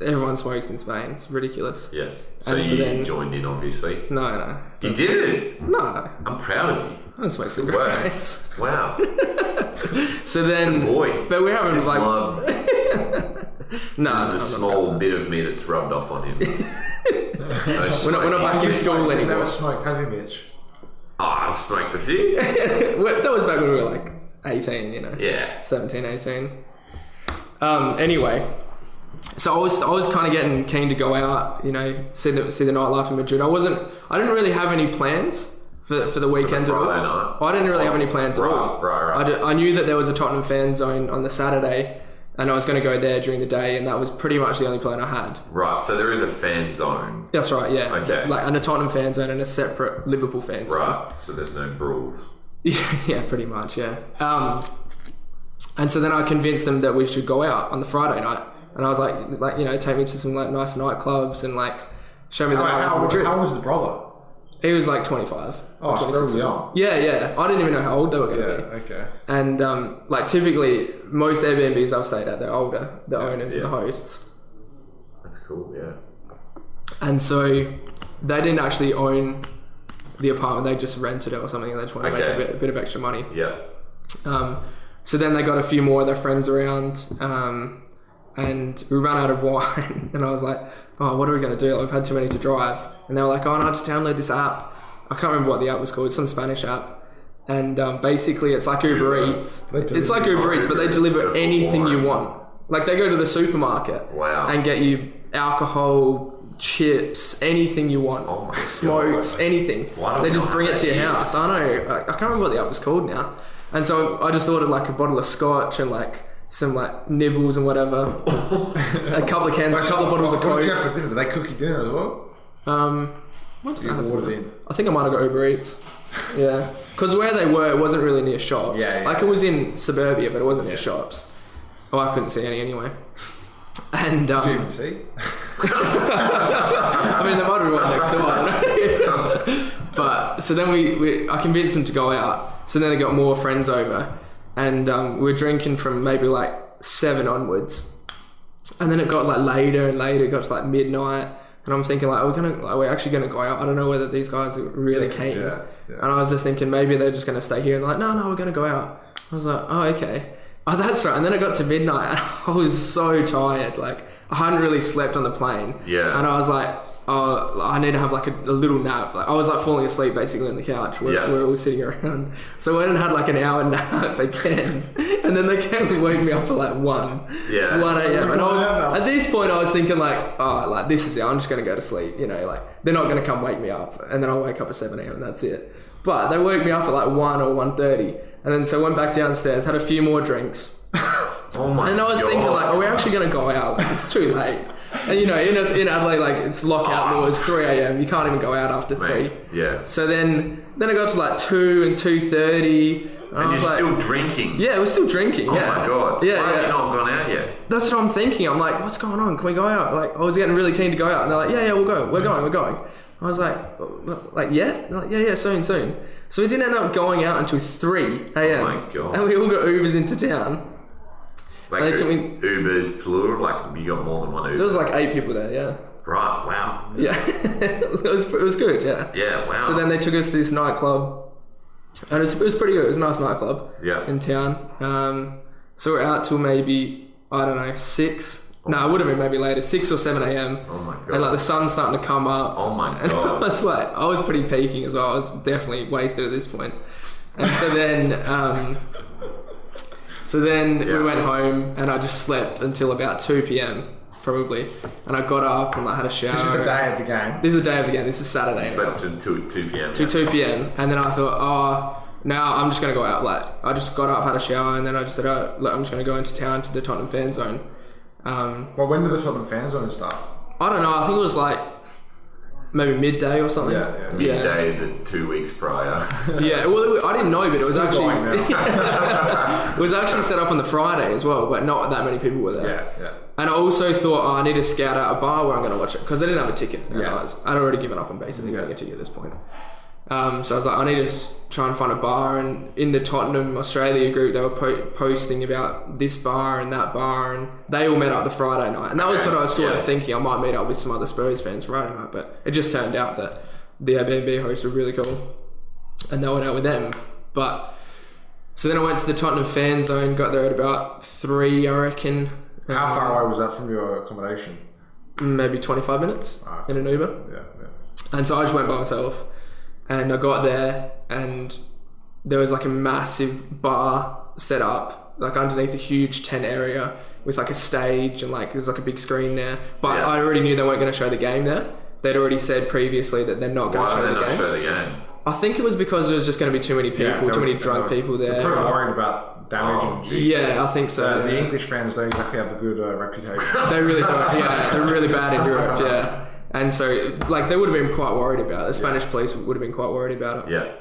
everyone smokes in Spain. It's ridiculous.
Yeah. So
And so
you
then-
joined in, obviously.
No.
You did it.
No,
I'm proud of you.
I don't smoke cigarettes.
Wow.
So then,
Boy.
but we're having
This
like,
one.
No,
This is a small bit of me that's rubbed off on him.
We're not back in school
You
anymore.
never smoked, have you, Mitch?
I smoked a few.
That was back when we were like 18, you know.
Yeah.
17, 18. Anyway, so I was kind of getting keen to go out, you know, see the nightlife in Madrid. I didn't really have any plans for the weekend at all.
Friday night?
I didn't really have any plans at all.
Right.
I knew that there was a Tottenham fan zone on the Saturday, and I was going to go there during the day, and that was pretty much the only plan I had.
Right, so there is a fan zone.
That's right, yeah.
Okay.
Like a Tottenham fan zone and a separate Liverpool fan zone.
Right, so there's no brawls.
Yeah, pretty much, yeah. And so then I convinced them that we should go out on the Friday night, and I was like, you know, take me to some like nice nightclubs and like show me the nightlife of Madrid.
How was the brother?
He was like 25.
Oh,
or
so
26
they were
or
young.
something. Yeah. I didn't even know how old they were going to be.
Okay.
And like typically, most Airbnbs I've stayed at, they're older, the owners and the
Yeah.
hosts.
That's cool, yeah.
And so they didn't actually own the apartment; they just rented it or something. And they just wanted to
Okay.
make a bit of extra money.
Yeah.
So then they got a few more of their friends around, and we ran out of wine. And I was like, "Oh, what are we going to do? Like, we've had too many to drive." And they were like, "Oh no, just download this app." I can't remember what the app was called. It's some Spanish app, and basically it's like Uber Eats. It's like Uber Eats, but they deliver anything you want. Like they go to the supermarket and get you alcohol, chips, anything you want,
Oh my
smokes,
God.
anything.
Why don't
They
we
just
not
bring it
have
to your
that
house. I know. I can't remember what the app was called now. And so I just ordered like a bottle of scotch and like some like nibbles and whatever, a couple of cans, a couple of bottles of
What did you
Coke.
have for dinner? Did they cook you dinner as well?
What did
You
I have for
ordered
dinner?
in.
I think I might have got Uber Eats. Yeah, because where they were, it wasn't really near shops.
Yeah.
Like it was in suburbia, but it wasn't near shops. Oh, I couldn't see any anyway. And
Did you even see?
I mean, there might be one next door. I don't know. But so then I convinced them to go out. So then they got more friends over, and we were drinking from maybe like 7 onwards, and then it got like later and later. It got to like midnight, and I'm thinking like, are we actually gonna go out? I don't know whether these guys are really keen.
Yeah.
And I was just thinking maybe they're just gonna stay here. And they're like, no, we're gonna go out. I was like, oh, okay. Oh, that's right. And then it got to midnight, and I was so tired. Like I hadn't really slept on the plane.
Yeah.
And I was like, oh, I need to have like a little nap. Like I was like falling asleep basically on the couch where we were all sitting around. So I went and had like an hour nap again, and then they came and woke me up at like 1 a.m. And I was at this point I was thinking like, oh, like this is it. I'm just gonna go to sleep. You know, like they're not gonna come wake me up, and then I'll wake up at 7 a.m. and that's it. But they woke me up at like 1 or 1:30, and then so I went back downstairs, had a few more drinks.
Oh my God.
And I was thinking, like, are we actually going to go out? Like, it's too late. And, you know, in Adelaide, like, it's lockout laws, 3 a.m. You can't even go out after 3.
Mate, yeah.
So then I got to, like, 2 and 2:30.
And
I
you're
was like,
still drinking.
yeah, we're still drinking,
Oh
yeah.
my God.
Yeah,
Why have
yeah.
you not gone out yet?
That's what I'm thinking. I'm like, what's going on? Can we go out? Like, I was getting really keen to go out. And they're like, yeah, we'll go. We're going. I was like, yeah? They're like, yeah, soon. So we didn't end up going out until 3 a.m.
Oh my God.
And we all got Ubers into town.
Like
They took me-
Uber's plural, like you got more than one Uber.
There was like 8 people there, yeah.
Right, wow.
Yeah. it was good, yeah.
Yeah, wow.
So then they took us to this nightclub, and it was pretty good. It was a nice nightclub in town. So we're out till maybe, I don't know, 6. No, it would have been maybe later, 6 or 7 a.m.
Oh my God.
And like the sun's starting to come up.
Oh my
And
God.
I was pretty peaking as well. I was definitely wasted at this point. And so then, we went home, and I just slept until about 2 p.m. probably. And I got up and I had a shower.
This is the day of the game.
This is the day of the game. This is Saturday now.
Slept until 2 p.m.
Till 2 p.m. And then I thought, now I'm just going to go out. Like, I just got up, had a shower, and then I just said, look, I'm just going to go into town to the Tottenham fan zone.
Well, when did the Tottenham fan zone start?
I don't know. I think it was like maybe midday or something.
Yeah.
Midday the 2 weeks prior.
Yeah. Well, I didn't know, but it was
Still
actually
going now.
it was actually set up on the Friday as well, but not that many people were there.
Yeah.
And I also thought, I need to scout out a bar where I'm going to watch it, because they didn't have a ticket. And
Yeah.
I'd already given up on basically getting a ticket at this point. So I was like, I need to try and find a bar. And in the Tottenham Australia group, they were posting about this bar and that bar, and they all met up the Friday night. And that was what I was sort of thinking. I might meet up with some other Spurs fans Friday night, but it just turned out that the Airbnb hosts were really cool, and they went out with them. But so then I went to the Tottenham fan zone, got there at about 3, I reckon.
How far away was that from your accommodation?
Maybe 25 minutes in an Uber.
Yeah.
And so I just went by myself, and I got there, and there was like a massive bar set up, like underneath a huge tent area with like a stage, and like there's like a big screen there. But I already knew they weren't going to show the game there. They'd already said previously that they're not going to show the games.
Why did they not show the game?
I think it was because there was just going to be too many people, too many drunk people there.
They're probably worried about damage and
Yeah, I think so.
The English fans don't exactly have a good reputation.
They really don't. Yeah, they're really bad in Europe. Yeah, and so like they would have been quite worried about it. The Spanish police would have been quite worried about it.
Yeah.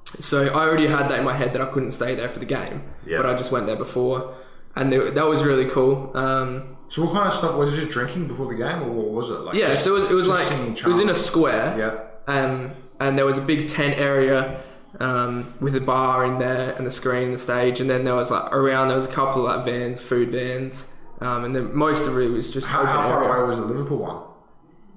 So I already had that in my head that I couldn't stay there for the game, but I just went there before, and that was really cool.
So what kind of stuff was it? Just drinking before the game, or what was it like?
Yeah, so it was like it was in a square.
Yeah.
And there was a big tent area with a bar in there and the screen and the stage, and then there was like around there was a couple of like vans, food vans, and then most of it was just
How far away was the Liverpool one?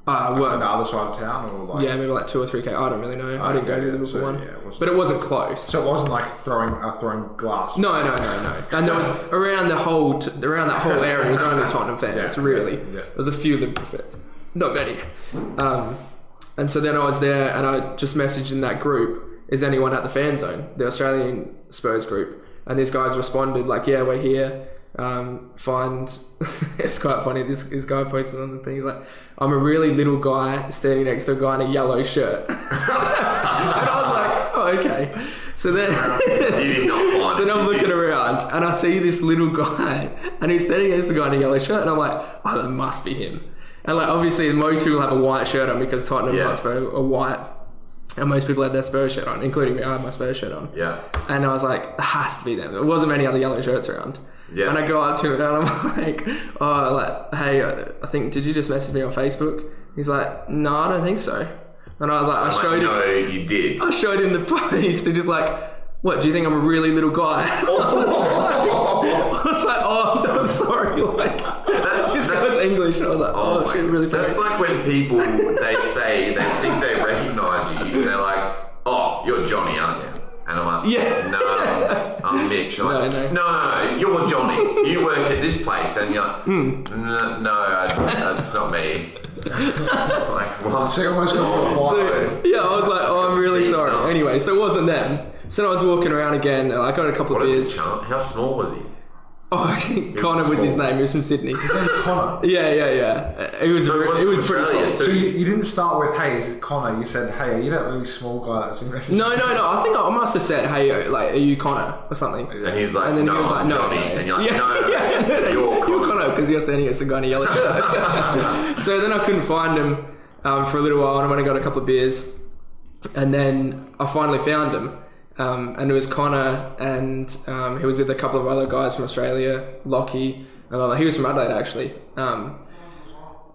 On the other side of town, or like
maybe like 2 or 3K. I don't really know. I didn't go to the Liverpool one, but it wasn't close.
So it wasn't like throwing glass.
No. And there was around that whole area was only Tottenham fans. Really, there was a few Liverpool fans, not many. And so then I was there, and I just messaged in that group, "Is anyone at the fan zone?" The Australian Spurs group, and these guys responded like, "Yeah, we're here." It's quite funny. This guy posted on the thing. He's like, "I'm a really little guy standing next to a guy in a yellow shirt," and I was like, "Oh, okay." So then, so then I'm looking around, and I see this little guy, and he's standing next to a guy in a yellow shirt, and I'm like, "Oh, that must be him." And like, obviously, most people have a white shirt on because Tottenham and Spurs are white. And most people had their Spurs shirt on, including me. I had my Spurs shirt on.
Yeah.
And I was like, it has to be them. There wasn't many other yellow shirts around. Yeah. And I go up to him, and I'm like, "Oh, like, hey, I think, did you just message me on Facebook?" He's like, "No, I don't think so." And I was like, I showed him.
No, you did.
I showed him the post, and he's like, "What, do you think I'm a really little guy?" I was like, "Oh, I'm sorry." Like, this guy was English, and I was like, "Oh, shit, really sorry."
That's like when people, they say, they think they recognise you. They're like, "Oh, you're Johnny, aren't you?" And I'm like, "No, I'm Mitch." I'm like, no, you're Johnny. You work at this place. And you're like, no, that's not me. It's like, what?
So I
was like, "Oh, I'm really sorry." Anyway, so it wasn't them. So I was walking around again, and I got a couple of beers.
How small was he?
Oh, I think Connor was his name. He was from Sydney.
Connor?
Yeah. It was pretty small.
So you didn't start with, "Hey, is it Connor?" You said, "Hey, are you that really small guy that's been messaging?"
No. I think I must have said, "Hey, like, are you Connor?" or something.
And he's like,
and then
"No,
he was like,
I'm
"No,
Johnny."
no."
And you're like,
"No,
you're
Connor," because you're standing next to a guy in a yellow shirt. So then I couldn't find him for a little while, and I went and got a couple of beers, and then I finally found him. And it was Connor, and he was with a couple of other guys from Australia, Lockie, and he was from Adelaide actually,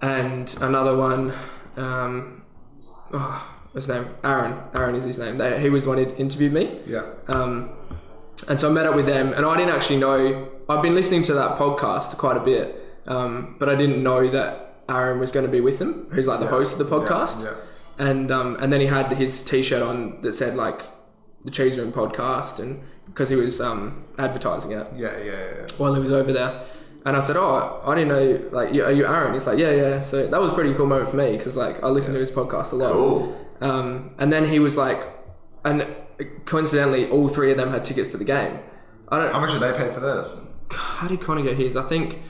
and another one, what's his name? Aaron is his name. He was the one who interviewed me.
Yeah.
And so I met up with them, and I didn't actually know. I've been listening to that podcast quite a bit, but I didn't know that Aaron was going to be with them, who's like the host of the podcast.
Yeah.
And then he had his T-shirt on that said like the Cheese Room podcast, and because he was advertising it.
Yeah.
While he was over there, and I said, "Oh, I didn't know. Like, are you Aaron?" He's like, "Yeah." So that was a pretty cool moment for me because like I listened to his podcast a lot.
Cool.
And then he was like, and coincidentally, all three of them had tickets to the game.
How much did they pay for this?
How did Connor get his? I think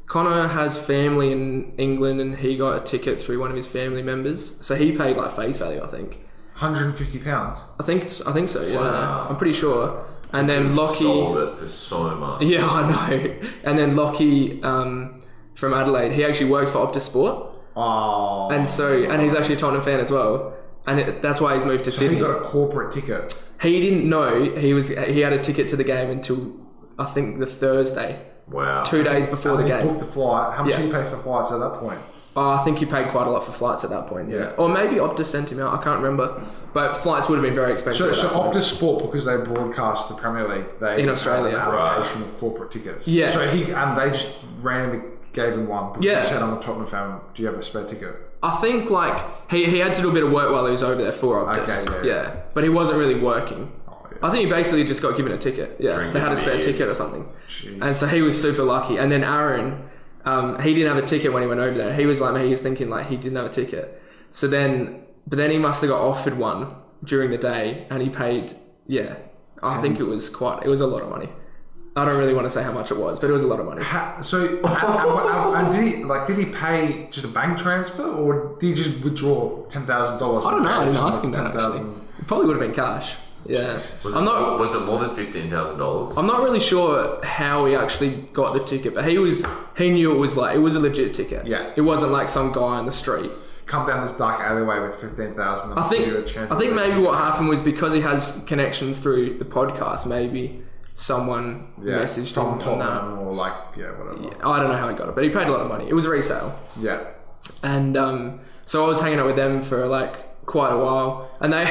Connor has family in England, and he got a ticket through one of his family members, so he paid like face value. I think.
£150.
I think so. Yeah,
Wow.
I'm pretty sure. And then Lockie
sold it for so much.
Yeah, I know. And then Lockie from Adelaide, he actually works for Optus Sport.
Oh.
And he's actually a Tottenham fan as well. And that's why he's moved to Sydney.
He got a corporate ticket.
He didn't know he had a ticket to the game until I think the Thursday.
Wow.
2 days before the game.
Booked the flight. How much did he pay for flights at that point?
I think he paid quite a lot for flights at that point. Yeah. Or maybe Optus sent him out. I can't remember. But flights would have been very expensive.
So Optus Sport, because they broadcast the Premier League, they
in Australia,
have an allocation of corporate tickets.
Yeah.
So they just randomly gave him one. Because he said, "I'm a Tottenham fan. Do you have a spare ticket?" I
think like he had to do a bit of work while he was over there for Optus.
Okay, yeah.
But he wasn't really working. I think he basically just got given a ticket. Yeah, they had a spare ticket or something.
Jeez.
And so he was super lucky. And then Aaron, He didn't have a ticket when he went over there. He was like me. He was thinking like he didn't have a ticket. So then, but then he must have got offered one during the day, and he paid. Yeah, I think it was a lot of money. I don't really want to say how much it was, but it was a lot of money.
Did he pay just a bank transfer, or did he just withdraw $10,000?
I don't know. I didn't ask him that actually. It probably would have been cash. Yeah.
Was it more than $15,000?
I'm not really sure how he actually got the ticket, but he knew it was a legit ticket.
Yeah.
It wasn't like some guy on the street.
Come down this dark alleyway with $15,000.
I think maybe what happened was because he has connections through the podcast. Maybe someone messaged him on that,
or whatever.
Yeah, I don't know how he got it, but he paid a lot of money. It was resale.
Yeah.
And so I was hanging out with them for like quite a while, and they.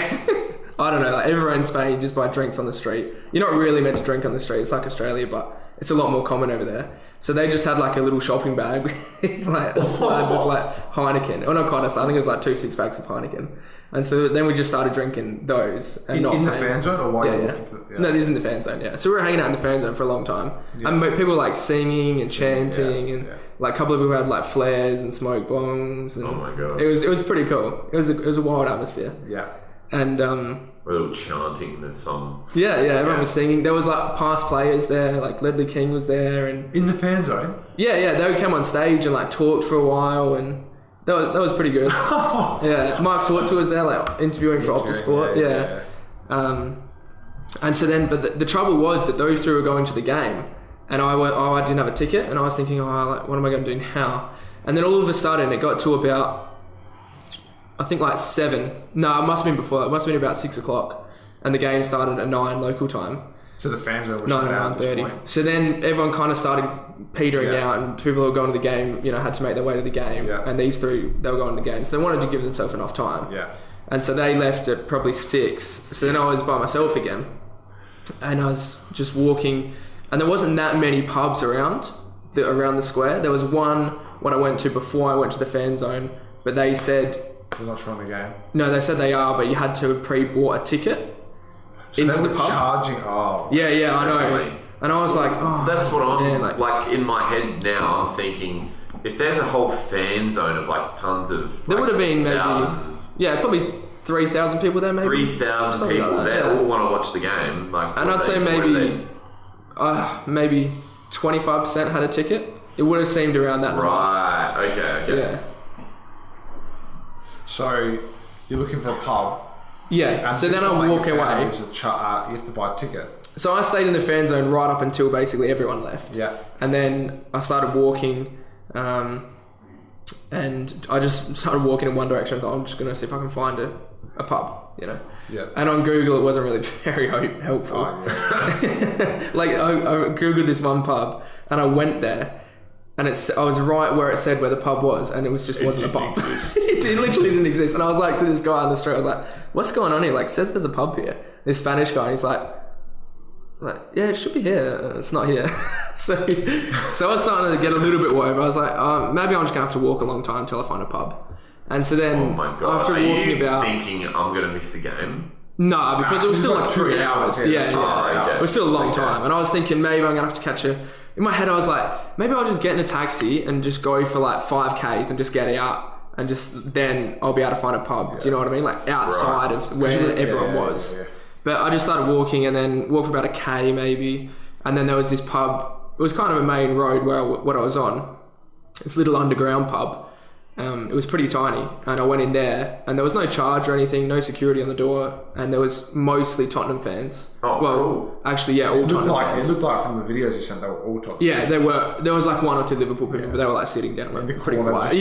I don't know, like everyone in Spain just buy drinks on the street. You're not really meant to drink on the street, it's like Australia, but it's a lot more common over there. So they just had like a little shopping bag with like a slab of like Heineken. Or not quite a slab, I think it was like 2 6-packs of Heineken. And so then we just started drinking those. And
in the fan zone, or why?
Yeah. No, this is in the fan zone, yeah. So we were hanging out in the fan zone for a long time. Yeah. And people were like singing and chanting and like a couple of people had like flares and smoke bombs. And
oh my God.
It was pretty cool. It was a wild atmosphere.
Yeah.
And
we're all chanting the song.
Yeah, everyone was singing. There was like past players there, like Ledley King was there, and
in the fan zone.
Yeah, they would come on stage and like talked for a while, and that was pretty good. Yeah, Mark Schwarzer was there, like interviewing for Optus Sport. Yeah. And so then, but the trouble was that those three were going to the game, and I didn't have a ticket, and I was thinking, what am I going to do now? And then all of a sudden, it got to about. I think like 7. No, it must have been before that. It must have been about 6 o'clock. And the game started at 9 local time.
So the fans were shut down at this point.
So then everyone kind of started petering out, and people who were going to the game, had to make their way to the game. Yeah. And these three, they were going to the game. So they wanted to give themselves enough time.
Yeah.
And so they left at probably 6. So then I was by myself again. And I was just walking. And there wasn't that many pubs around the square. There was one what I went to before I went to the fan zone. But they said...
They're not showing the game.
No, they said they are, but you had to have pre-bought a ticket into the pub.
Charging.
Yeah, I know. And I was like,
that's what I'm like in my head now. I'm thinking if there's a whole fan zone of like tons of
there would have been maybe probably 3,000 people there, maybe
3,000 people. Like they all want to watch the game. Like,
and I'd say maybe 25% had a ticket. It would have seemed around that.
Right. Okay.
Yeah.
So you're looking for a pub.
Yeah.
And
so then I'm walking away.
You have to buy a ticket.
So I stayed in the fan zone right up until basically everyone left.
Yeah.
And then I started walking, and I just started walking in one direction. I thought, I'm just going to see if I can find a pub,
Yeah.
And on Google, it wasn't really very helpful.
Oh, yeah.
Like I Googled this one pub, and I went there. And I was right where it said where the pub was, and it wasn't a pub. It literally didn't exist. And I was like to this guy on the street, I was like, "What's going on here? Like, it says there's a pub here." This Spanish guy, and he's like, "Yeah, it should be here. It's not here." So I was starting to get a little bit worried. But I was like, maybe I'm just gonna have to walk a long time until I find a pub. And so then,
oh my God,
after walking about,
thinking I'm gonna miss the game.
No, because it was still like 3 hours. Yeah. It was still a long time, and I was thinking maybe I'm gonna have to catch a. In my head, I was like, maybe I'll just get in a taxi and just go for like 5Ks and just get out, and just then I'll be able to find a pub. Do you know what I mean? Like outside of where everyone was. Yeah. But I just started walking, and then walked for about a K maybe, and then there was this pub. It was kind of a main road what I was on. This little underground pub. It was pretty tiny, and I went in there, and there was no charge or anything, no security on the door, and there was mostly Tottenham fans.
Oh, cool.
Actually, all Tottenham fans.
It looked like from the videos you sent, they were all Tottenham
fans. There were. There was like 1 or 2 Liverpool people, but they were like sitting down, like, pretty quiet.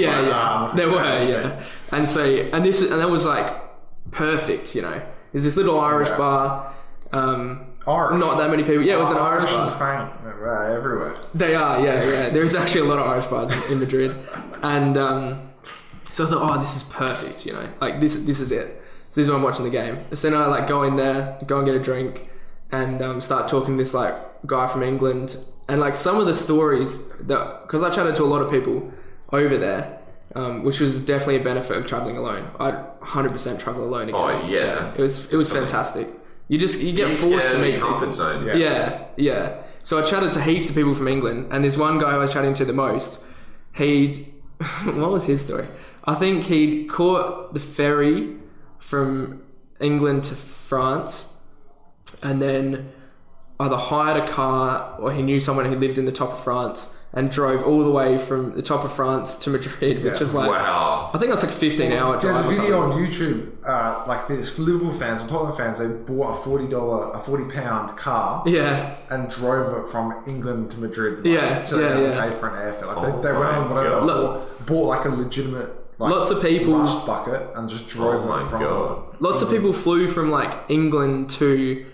There were. And so, and that was like perfect. There's this little Irish bar.
Irish.
Not that many people. Yeah, it was an Irish bar.
Spain, everywhere.
They are, yeah. There's actually a lot of Irish bars in Madrid, and so I thought, this is perfect, like this is it. So this is why I'm watching the game. So then I like go in there, go and get a drink, and start talking to this like guy from England, and like some of the stories that, because I chatted to a lot of people over there, which was definitely a benefit of traveling alone. I'd 100% travel alone again.
Oh yeah.
It was fantastic. You get forced to meet
comfort
people.
Zone.
Yeah. So I chatted to heaps of people from England, and this one guy I was chatting to the most, he'd what was his story? I think he'd caught the ferry from England to France, and then either hired a car or he knew someone who lived in the top of France and drove all the way from the top of France to Madrid, which is like,
wow.
I think that's like 15-hour drive.
There's a
or
video
something.
on YouTube, like there's Liverpool fans and Tottenham fans, they bought a £40 car
Yeah.
and drove it from England to Madrid. Like,
Yeah,
so they
yeah,
had
yeah.
to pay for an airfare. Like
Oh
they went on
my
whatever,
God.
bought like a legitimate like
Lots of people-
rust bucket and just drove
Oh my
it from
God.
Lots of people flew from like England to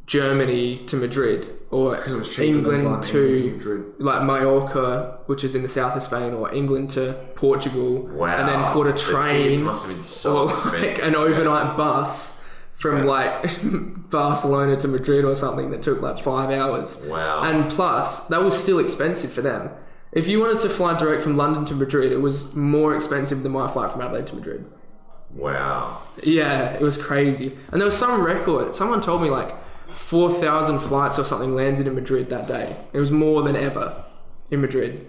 Germany to Madrid, or
because it was cheaper than
England
flying
to
Madrid.
like Mallorca, which is in the south of Spain, or England to Portugal,
Wow.
and then caught a
The tickets
train
must have been so
or
expensive.
like an overnight bus from like Barcelona to Madrid or something that took like 5 hours.
Wow.
And plus, that was still expensive for them. If you wanted to fly direct from London to Madrid, it was more expensive than my flight from Adelaide to Madrid.
Wow.
Yeah, it was crazy. And there was some record. Someone told me like 4,000 flights or something landed in Madrid that day. It was more than ever in Madrid.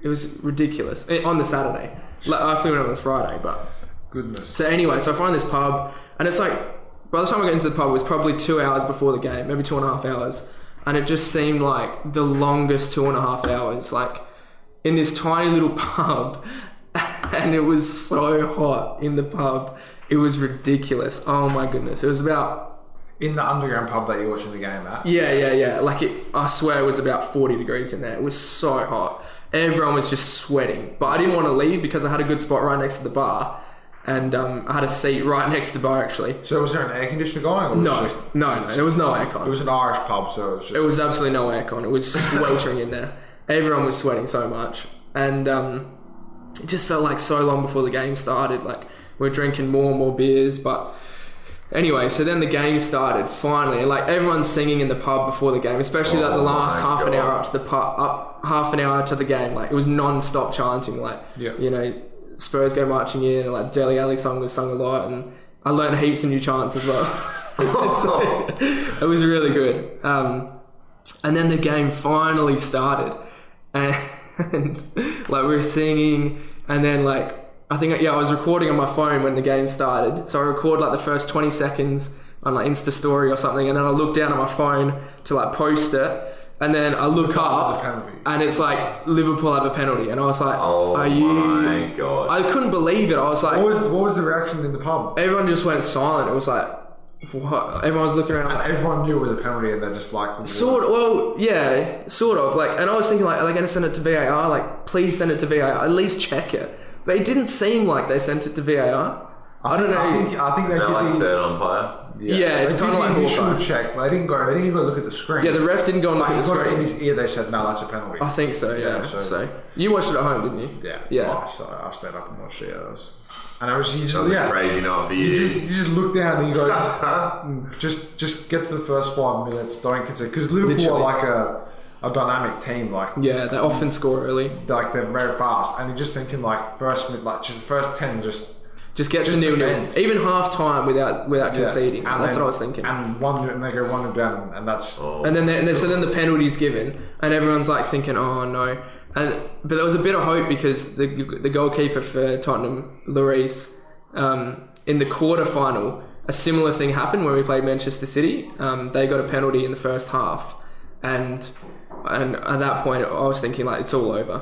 It was ridiculous. On the Saturday. Like, I flew in on the Friday, but...
Goodness.
So anyway, so I find this pub, and it's like, by the time I got into the pub, it was probably 2 hours before the game, maybe 2.5 hours. And it just seemed like the longest 2.5 hours, like in this tiny little pub. And it was so hot in the pub. It was ridiculous. Oh my goodness. It was about...
In the underground pub that you're watching the game at.
Yeah. Like I swear it was about 40 degrees in there. It was so hot. Everyone was just sweating. But I didn't want to leave because I had a good spot right next to the bar. And I had a seat right next to the bar, actually.
So was there an air conditioner going? Or was
No,
it just,
no, there was no
It
aircon.
was an Irish pub, so it was just...
It was absolutely no aircon. It was sweltering in there. Everyone was sweating so much. And it just felt like so long before the game started. Like, we were drinking more and more beers. But anyway, so then the game started, finally. Like, everyone's singing in the pub before the game, especially like the last
my
half an
God.
hour up to the pub, up half an hour to the game. Like, it was non-stop chanting. Like,
Yeah.
you know, Spurs go marching in, and like Dele Alli song was sung a lot, and I learned heaps of new chants as well. So, it was really good. And then the game finally started, and like we were singing, and then like I think I was recording on my phone when the game started, so I record like the first 20 seconds on like Insta story or something, and then I look down at my phone to like post it. And then I look
There's a
up,
penalty.
and it's like Liverpool have a penalty, and I was like,
Oh
"Are you?"
my God.
I couldn't believe it. I was like,
What was the reaction in the pub?
everyone just went silent. It was like, what? Everyone was looking around.
And
Like,
everyone knew it was a penalty, and they're just like...
well, yeah, sort of. Like, and I was thinking, like, are they going to send it to VAR? Like, please send it to VAR. At least check it. But it didn't seem like they sent it to VAR. I don't know.
I think they
Is that
did
like
the...
third umpire?
Yeah, it's
they
kind of
did
like
the initial
Hawkeye.
check. They didn't even go look at the screen.
Yeah, the ref didn't go and look
But
at
he
the
got it in
screen.
his ear. They said, "No, that's a penalty."
I think so. Yeah.
Yeah,
So,
so-
you watched it at home, didn't you?
Yeah,
Yeah.
Oh, so I stayed up and watched it. Yeah, and I was you just
That was a crazy night for you.
You just look down and you go, just get to the first 5 minutes. Don't consider because Liverpool
Literally.
are like a dynamic team. Like
Yeah, they often score early.
they're very fast, and you're just thinking like first 10
Just get to
Just
0-0.
defend.
Even half time without conceding.
And
That's
then-
what I was thinking.
And and they go 1 down, and that's
And then so then the penalty's given, and everyone's like thinking, "Oh no!" But there was a bit of hope because the goalkeeper for Tottenham, Lloris, in the quarterfinal, a similar thing happened where we played Manchester City. They got a penalty in the first half, and at that point I was thinking like it's all over.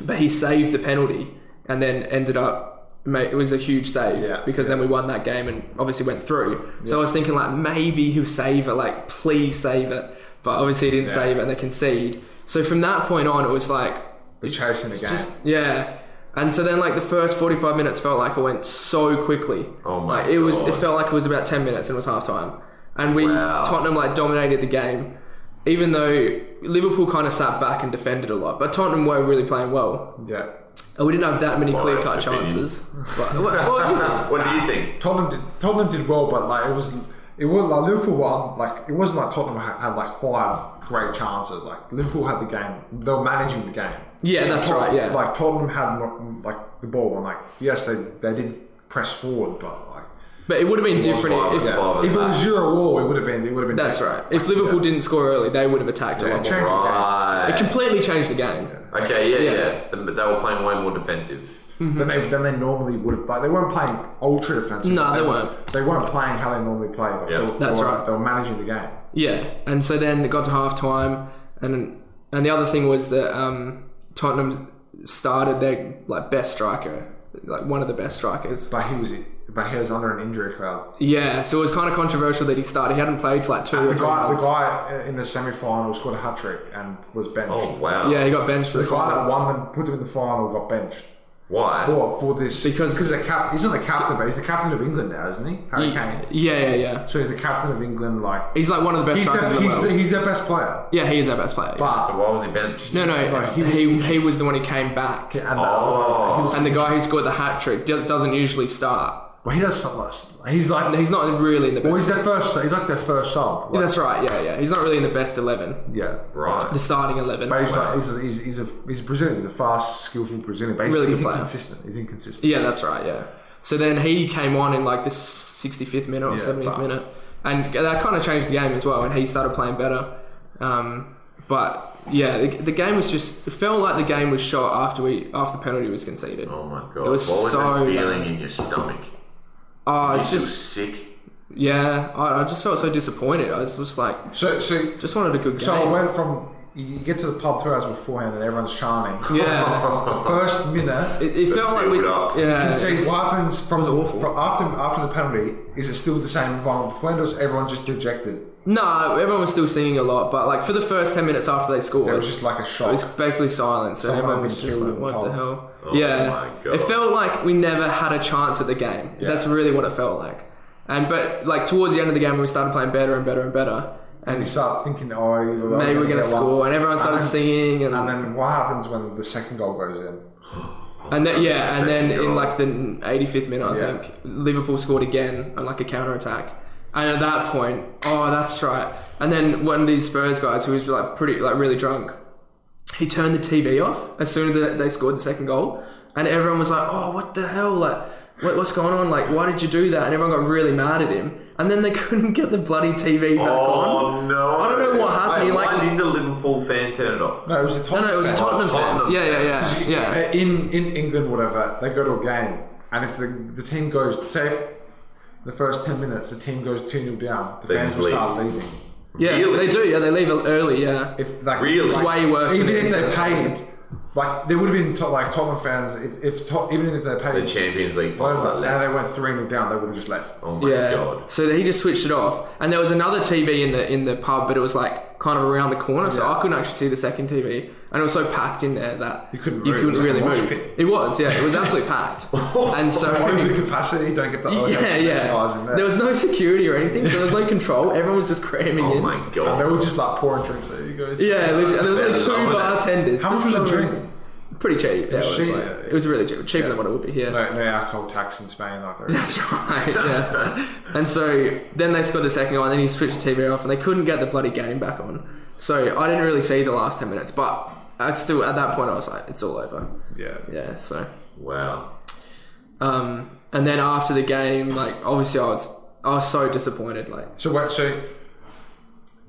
But he saved the penalty, and then ended up. It was a huge save because then we won that game and obviously went through. So I was thinking like maybe he'll save it, like please save it. But obviously he didn't save it and they concede. So from that point on, it was like
they're chasing the game.
yeah. And so then like the first 45 minutes felt like it went so quickly.
Oh my
like, it
God.
felt like it was about 10 minutes and it was half time. And
Wow.
Tottenham like dominated the game. Even though Liverpool kind of sat back and defended a lot, but Tottenham were really playing well.
Yeah.
And we didn't have that many clear-cut
Biased opinion.
chances. But what do you think?
What do you think?
Tottenham did well, but like it was like Liverpool won. Like it wasn't like Tottenham had like 5 great chances. Like Liverpool had the game. They were managing the game.
Yeah, that's right. Yeah,
Like Tottenham had like the ball, and like yes, they did press forward, but like
But it would have been different if.
Five
If it
at
was
the
0-0, it would have been.
That's
different.
right. If Liverpool didn't score early, they would have attacked a lot
changed
more.
the game.
back.
It completely changed the game.
Okay,
Yeah.
yeah. But they were playing way more defensive.
Then they normally would have. Like, they weren't playing ultra defensive.
No, they weren't.
They weren't playing how they normally play. Like,
Yeah.
That's right.
They were managing the game.
Yeah, and so then it got to half time, and the other thing was that Tottenham started their best striker, like one of the best strikers.
But he was under an injury cloud.
Yeah, so it was kind of controversial that he started. He hadn't played for like 2 or
The
3 months.
guy in the semi-final scored a hat-trick and was benched.
Oh, wow.
Yeah, he got benched for
The
the
guy that
final.
won them, put them in the final, got benched.
Why?
For this.
Because
he's not the captain, but he's the captain of England now, isn't he? Harry Kane.
Yeah.
So he's the captain of England, like...
He's like one of the best strikers in the world.
He's their best player.
Yeah, he is our best player.
But...
So why was he benched?
No, he was the one who came back.
And,
And the guy who scored the hat-trick doesn't usually start.
Well, he does something like... He's like...
He's not really in the best.
He's like their first sub.
That's right, yeah. He's not really in the best 11.
Yeah.
Right.
The starting 11.
But he's a Brazilian, a fast, skillful Brazilian. But
Really good
he's
player.
inconsistent. He's inconsistent.
Yeah, that's right, yeah. So then he came on in like the 65th minute or 70th minute. And that kind of changed the game as well, and he started playing better. But yeah, the game was just... It felt like the game was shot after the penalty was conceded.
Oh my god.
It was
what was
so
that feeling
bad.
in your stomach?
Oh,
You
it's
feel
just...
sick.
Yeah, I just felt so disappointed. I was just like...
So
Just wanted a good game.
So I went from... You get to the pub 2 hours beforehand and everyone's chanting.
Yeah.
The first minute...
It felt like we...
build up.
Yeah.
You see what happens from
awful.
after the penalty. Is it still the same environment beforehand, or is everyone just dejected?
No, everyone was still singing a lot, but like for the first 10 minutes after they scored,
It was just like a
it
shock.
was basically silence. So
Someone
everyone
had
was
been
just
killed
like,
in the
what the
pub.
hell?
Oh
Yeah.
my God.
It felt like we never had a chance at the game.
Yeah.
That's really what it felt like. But like towards the end of the game, we started playing better and better and better.
And you
And
start thinking,
maybe we're going to
get
score.
one.
And everyone started
then-
singing.
And then what happens when the second goal goes in?
And then, and then
Second
in
goal.
like the 85th minute, I
Yeah.
think, Liverpool scored again on like a counter attack. And at that point, oh, that's right. And then one of these Spurs guys who was like really drunk, he turned the TV off as soon as they scored the second goal, and everyone was like, "Oh, what the hell? Like, what's going on? Like, why did you do that?" And everyone got really mad at him. And then they couldn't get the bloody TV back on.
Oh no!
I don't know what happened. He,
Why
like-
did the Liverpool fan turn it off?
No, it was a Tottenham.
No, it was a Tottenham fan.
Tottenham.
Yeah.
In England, whatever, they go to a game, and if the team goes, say, the first 10 minutes, the team goes 2-0 down, the
They
fans
just
will start
leave.
leaving.
Yeah,
Really?
they do. Yeah, they leave early. Yeah.
If, like,
Really?
It's way worse
Even
than
if they
international.
paid, like there would have been like Tottenham fans. Even if they
The
paid,
Champions League final
whatever,
that
and
left.
they went 3-0 down, they would have just left.
Oh my
Yeah.
god!
So he just switched it off, and there was another TV in the pub, but it was like kind of around the corner, so
Yeah.
I couldn't actually see the second TV, and it was so packed in there that
You couldn't move. It was
really
like a mosh
move.
pit.
It was, yeah, it was absolutely packed, and so
Over capacity, don't get the guys in there.
There was no security or anything, so there was no control. Everyone was just cramming
Oh
in.
my
They
god!
were just like pouring drinks. There you go.
Yeah, legit. And there was only
Better
two
than that.
bartenders.
How
for
much was
some
a drink?
reason. Pretty cheap. Yeah, it was really cheap, cheaper than what it would be here.
No alcohol tax in Spain, like that.
That's right, yeah. And so then they scored the second goal, and then he switched the TV off, and they couldn't get the bloody game back on. So I didn't really see the last 10 minutes, but at that point I was like, it's all over.
Yeah.
Yeah, so.
Wow.
And then after the game, like, obviously I was so disappointed, like.
So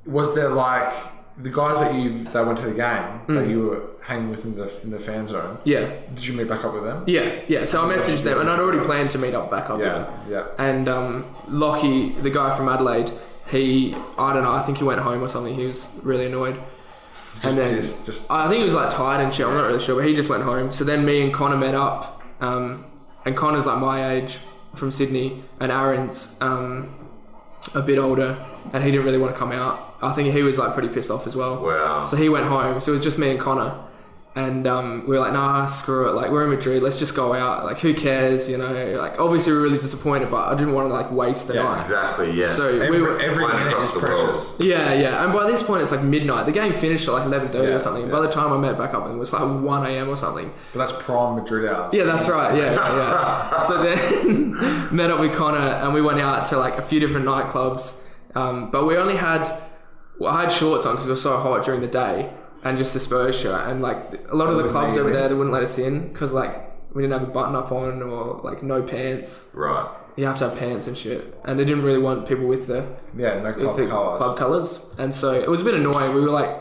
was there like the guys that went to the game that you were hanging with in the fan zone?
Yeah.
Did you meet back up with them?
Yeah. So I messaged them, and I'd already planned to meet up back up with them.
Yeah.
And Lockie, the guy from Adelaide, I don't know, I think he went home or something. He was really annoyed. And then
just
I think he was like tired and shit. I'm not really sure, but he just went home. So then me and Connor met up, and Connor's like my age from Sydney, and Aaron's a bit older, and he didn't really want to come out. I think he was like pretty pissed off as well.
Wow.
So he went home. So it was just me and Connor. And we were like, nah, screw it. Like, we're in Madrid. Let's just go out. Like, who cares? You know, like, obviously we were really disappointed, but I didn't want to, like, waste the night.
Exactly. Yeah.
So
every
we were...
minute
across
is
the
precious.
Yeah. And by this point, it's like midnight. The game finished at like 11:30
Yeah,
or something.
yeah.
By the time I met back up, it was like 1 a.m. or something.
But that's prime Madrid hours.
Yeah, that's right. Yeah. So then met up with Connor, and we went out to like a few different nightclubs. But we only had... Well, I had shorts on because it was so hot during the day, and just a Spurs shirt. And like a lot of the clubs over there, they wouldn't let us in because like we didn't have a button up on or like no pants.
Right.
you have to have pants and shit, and they didn't really want people with the
No
club colours, and so it was a bit annoying. We were like,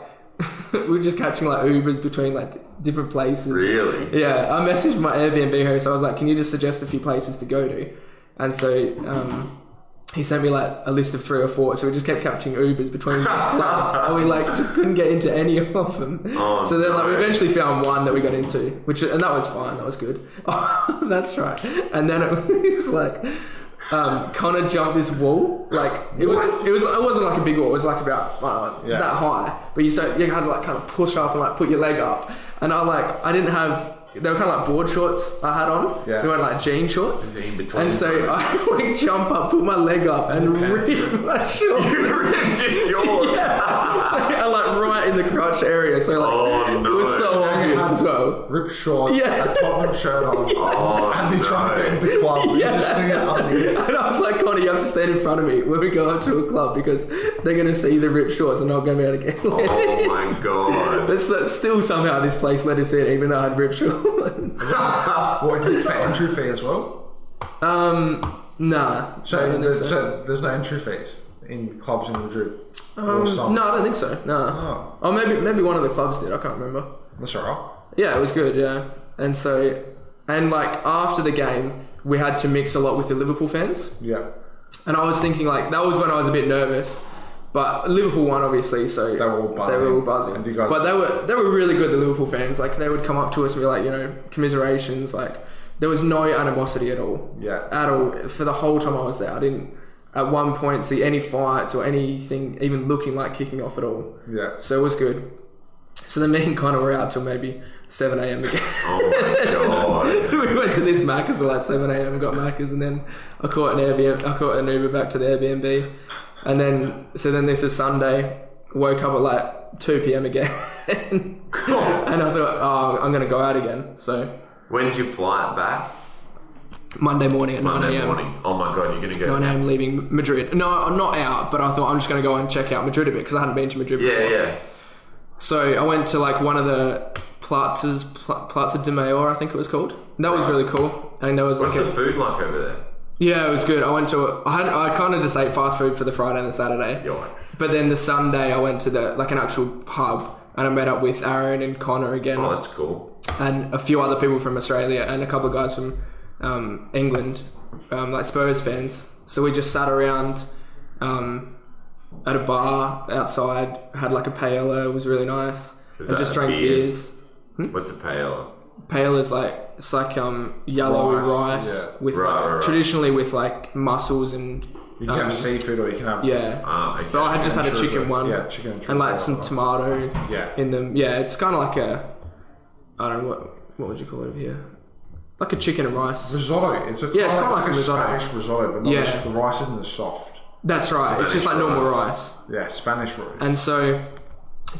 we were just catching like Ubers between like different places.
Really?
Yeah, I messaged my Airbnb host. I was like, can you just suggest a few places to go to? And so he sent me like a list of 3 or 4. So we just kept catching Ubers between these clubs, and we like just couldn't get into any of them.
Oh,
so then like we
no.
eventually found one that we got into, and that was fine. That was good. Oh, that's right. And then it was like Connor jumped this wall. Like it wasn't like a big wall. It was like about that high. But you had to like kind of push up and like put your leg up. And I didn't have. They were kind of like board shorts I had on.
Yeah.
They weren't like jean shorts.
In between.
And so I like jump up, put my leg up, and rip my shorts.
You ripped his shorts.
Yeah. So I like right in the crotch area. So like
Oh, no.
it was so obvious as well.
Ripped shorts,
Yeah.
a Tottenham shirt on,
Oh,
and he's trying to
no.
get into clubs.
Yeah.
He's just thinking underneath.
And I was like, Connie, you have to stand in front of me when we go up to a club because they're going to see the ripped shorts and not going to be able to get in.
Oh my god.
But still somehow this place let us in even though I had ripped shorts.
What, did you pay entry fee as well?
Nah. I
So,
don't think so.
so there's no entry fees in clubs in Madrid?
No, I don't think so. No.
Oh.
Or maybe one of the clubs did. I can't remember.
That's alright.
Yeah, it was good. Yeah, and like after the game, we had to mix a lot with the Liverpool fans,
Yeah.
and I was thinking like that was when I was a bit nervous. But Liverpool won, obviously, so
They were all buzzing. And you guys
But they were really good, the Liverpool fans. Like they would come up to us and be like, commiserations. Like there was no animosity at all.
Yeah.
At all. For the whole time I was there, I didn't at one point see any fights or anything even looking like kicking off at all.
Yeah.
So it was good. So then me and Connor were out till maybe 7 a.m. again.
Oh my god.
We went to this Macca's at like 7 a.m. and got Macca's, and then I caught an Uber back to the Airbnb. And then this is Sunday, woke up at like 2 p.m. again. And I thought, I'm going to go out again. So
When's your flight back?
Monday morning at 9
Monday
a.m.
morning. Oh my god, you're gonna go.
9 a.m. leaving Madrid. No, I'm not out, but I thought I'm just going to go and check out Madrid a bit because I hadn't been to Madrid before.
Yeah.
So I went to like one of the Plaza de Mayor, I think it was called. And that was really cool. And there was
What's
like
the food like over there?
yeah, it was good. I kind of just ate fast food for the Friday and the Saturday.
Yikes.
But then the Sunday I went to an actual pub and I met up with Aaron and Connor again.
Oh, that's cool.
And a few other people from Australia and a couple of guys from England, like Spurs fans. So we just sat around at a bar outside, had like a paella, it was really nice.
Is
And
that
just
a
drank
beer?
beers.
What's a paella?
Paella is like, it's like yellow rice
yeah.
with
Right.
traditionally with like mussels and
You can have seafood or you can have...
yeah.
Okay.
But I had just had a chicken one.
Yeah, chicken and
And like
chorizo.
some tomato
Yeah.
in them. Yeah, it's kind of like I don't know, what would you call it over here? Like a chicken and rice.
Risotto. It's
Yeah, it's kinda like a risotto.
Spanish risotto, but not
Yeah.
the rice isn't as soft.
That's right. It's just like
Spanish
normal
rice.
rice.
Yeah, Spanish rice.
And so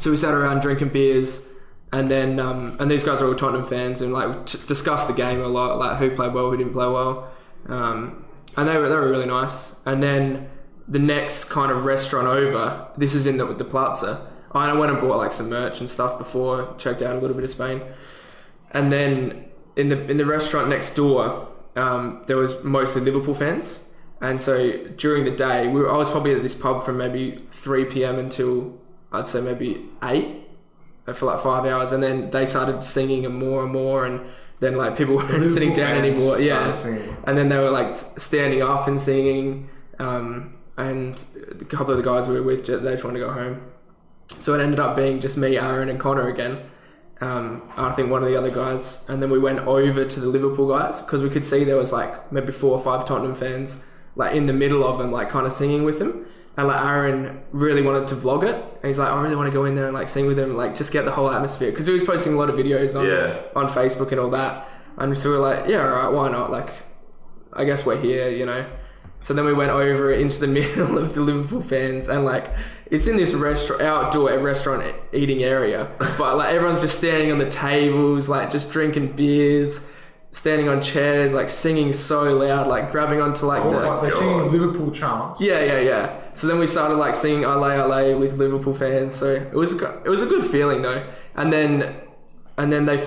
we sat around drinking beers, and then and these guys were all Tottenham fans, and like discussed the game a lot, like who played well, who didn't play well, and they were really nice. And then the next kind of restaurant over, this is in the Plaza. I went and bought like some merch and stuff before, checked out a little bit of Spain, and then in the restaurant next door, there was mostly Liverpool fans. And so during the day, I was probably at this pub from maybe 3 p.m. until I'd say maybe 8 for like 5 hours, and then they started singing and more, and then like people weren't sitting down
fans
anymore. Yeah,
started singing.
and then they were like standing up and singing, and a couple of the guys we were with, they just wanted to go home. So it ended up being just me, Aaron, and Connor again. I think one of the other guys, and then we went over to the Liverpool guys because we could see there was like maybe 4 or 5 Tottenham fans like in the middle of them, like kind of singing with them. And like Aaron really wanted to vlog it, and he's like, I really want to go in there and like sing with them, like just get the whole atmosphere, because he was posting a lot of videos on Facebook and all that. And so we were like, yeah, all right, why not? Like, I guess we're here, you know. So then we went over into the middle of the Liverpool fans, and like it's in this outdoor restaurant eating area, but like everyone's just standing on the tables, like just drinking beers, standing on chairs, like singing so loud, like grabbing onto like
they're singing Liverpool chants.
Yeah. So then we started like singing "Ale with Liverpool fans. So it was a good feeling though. And then they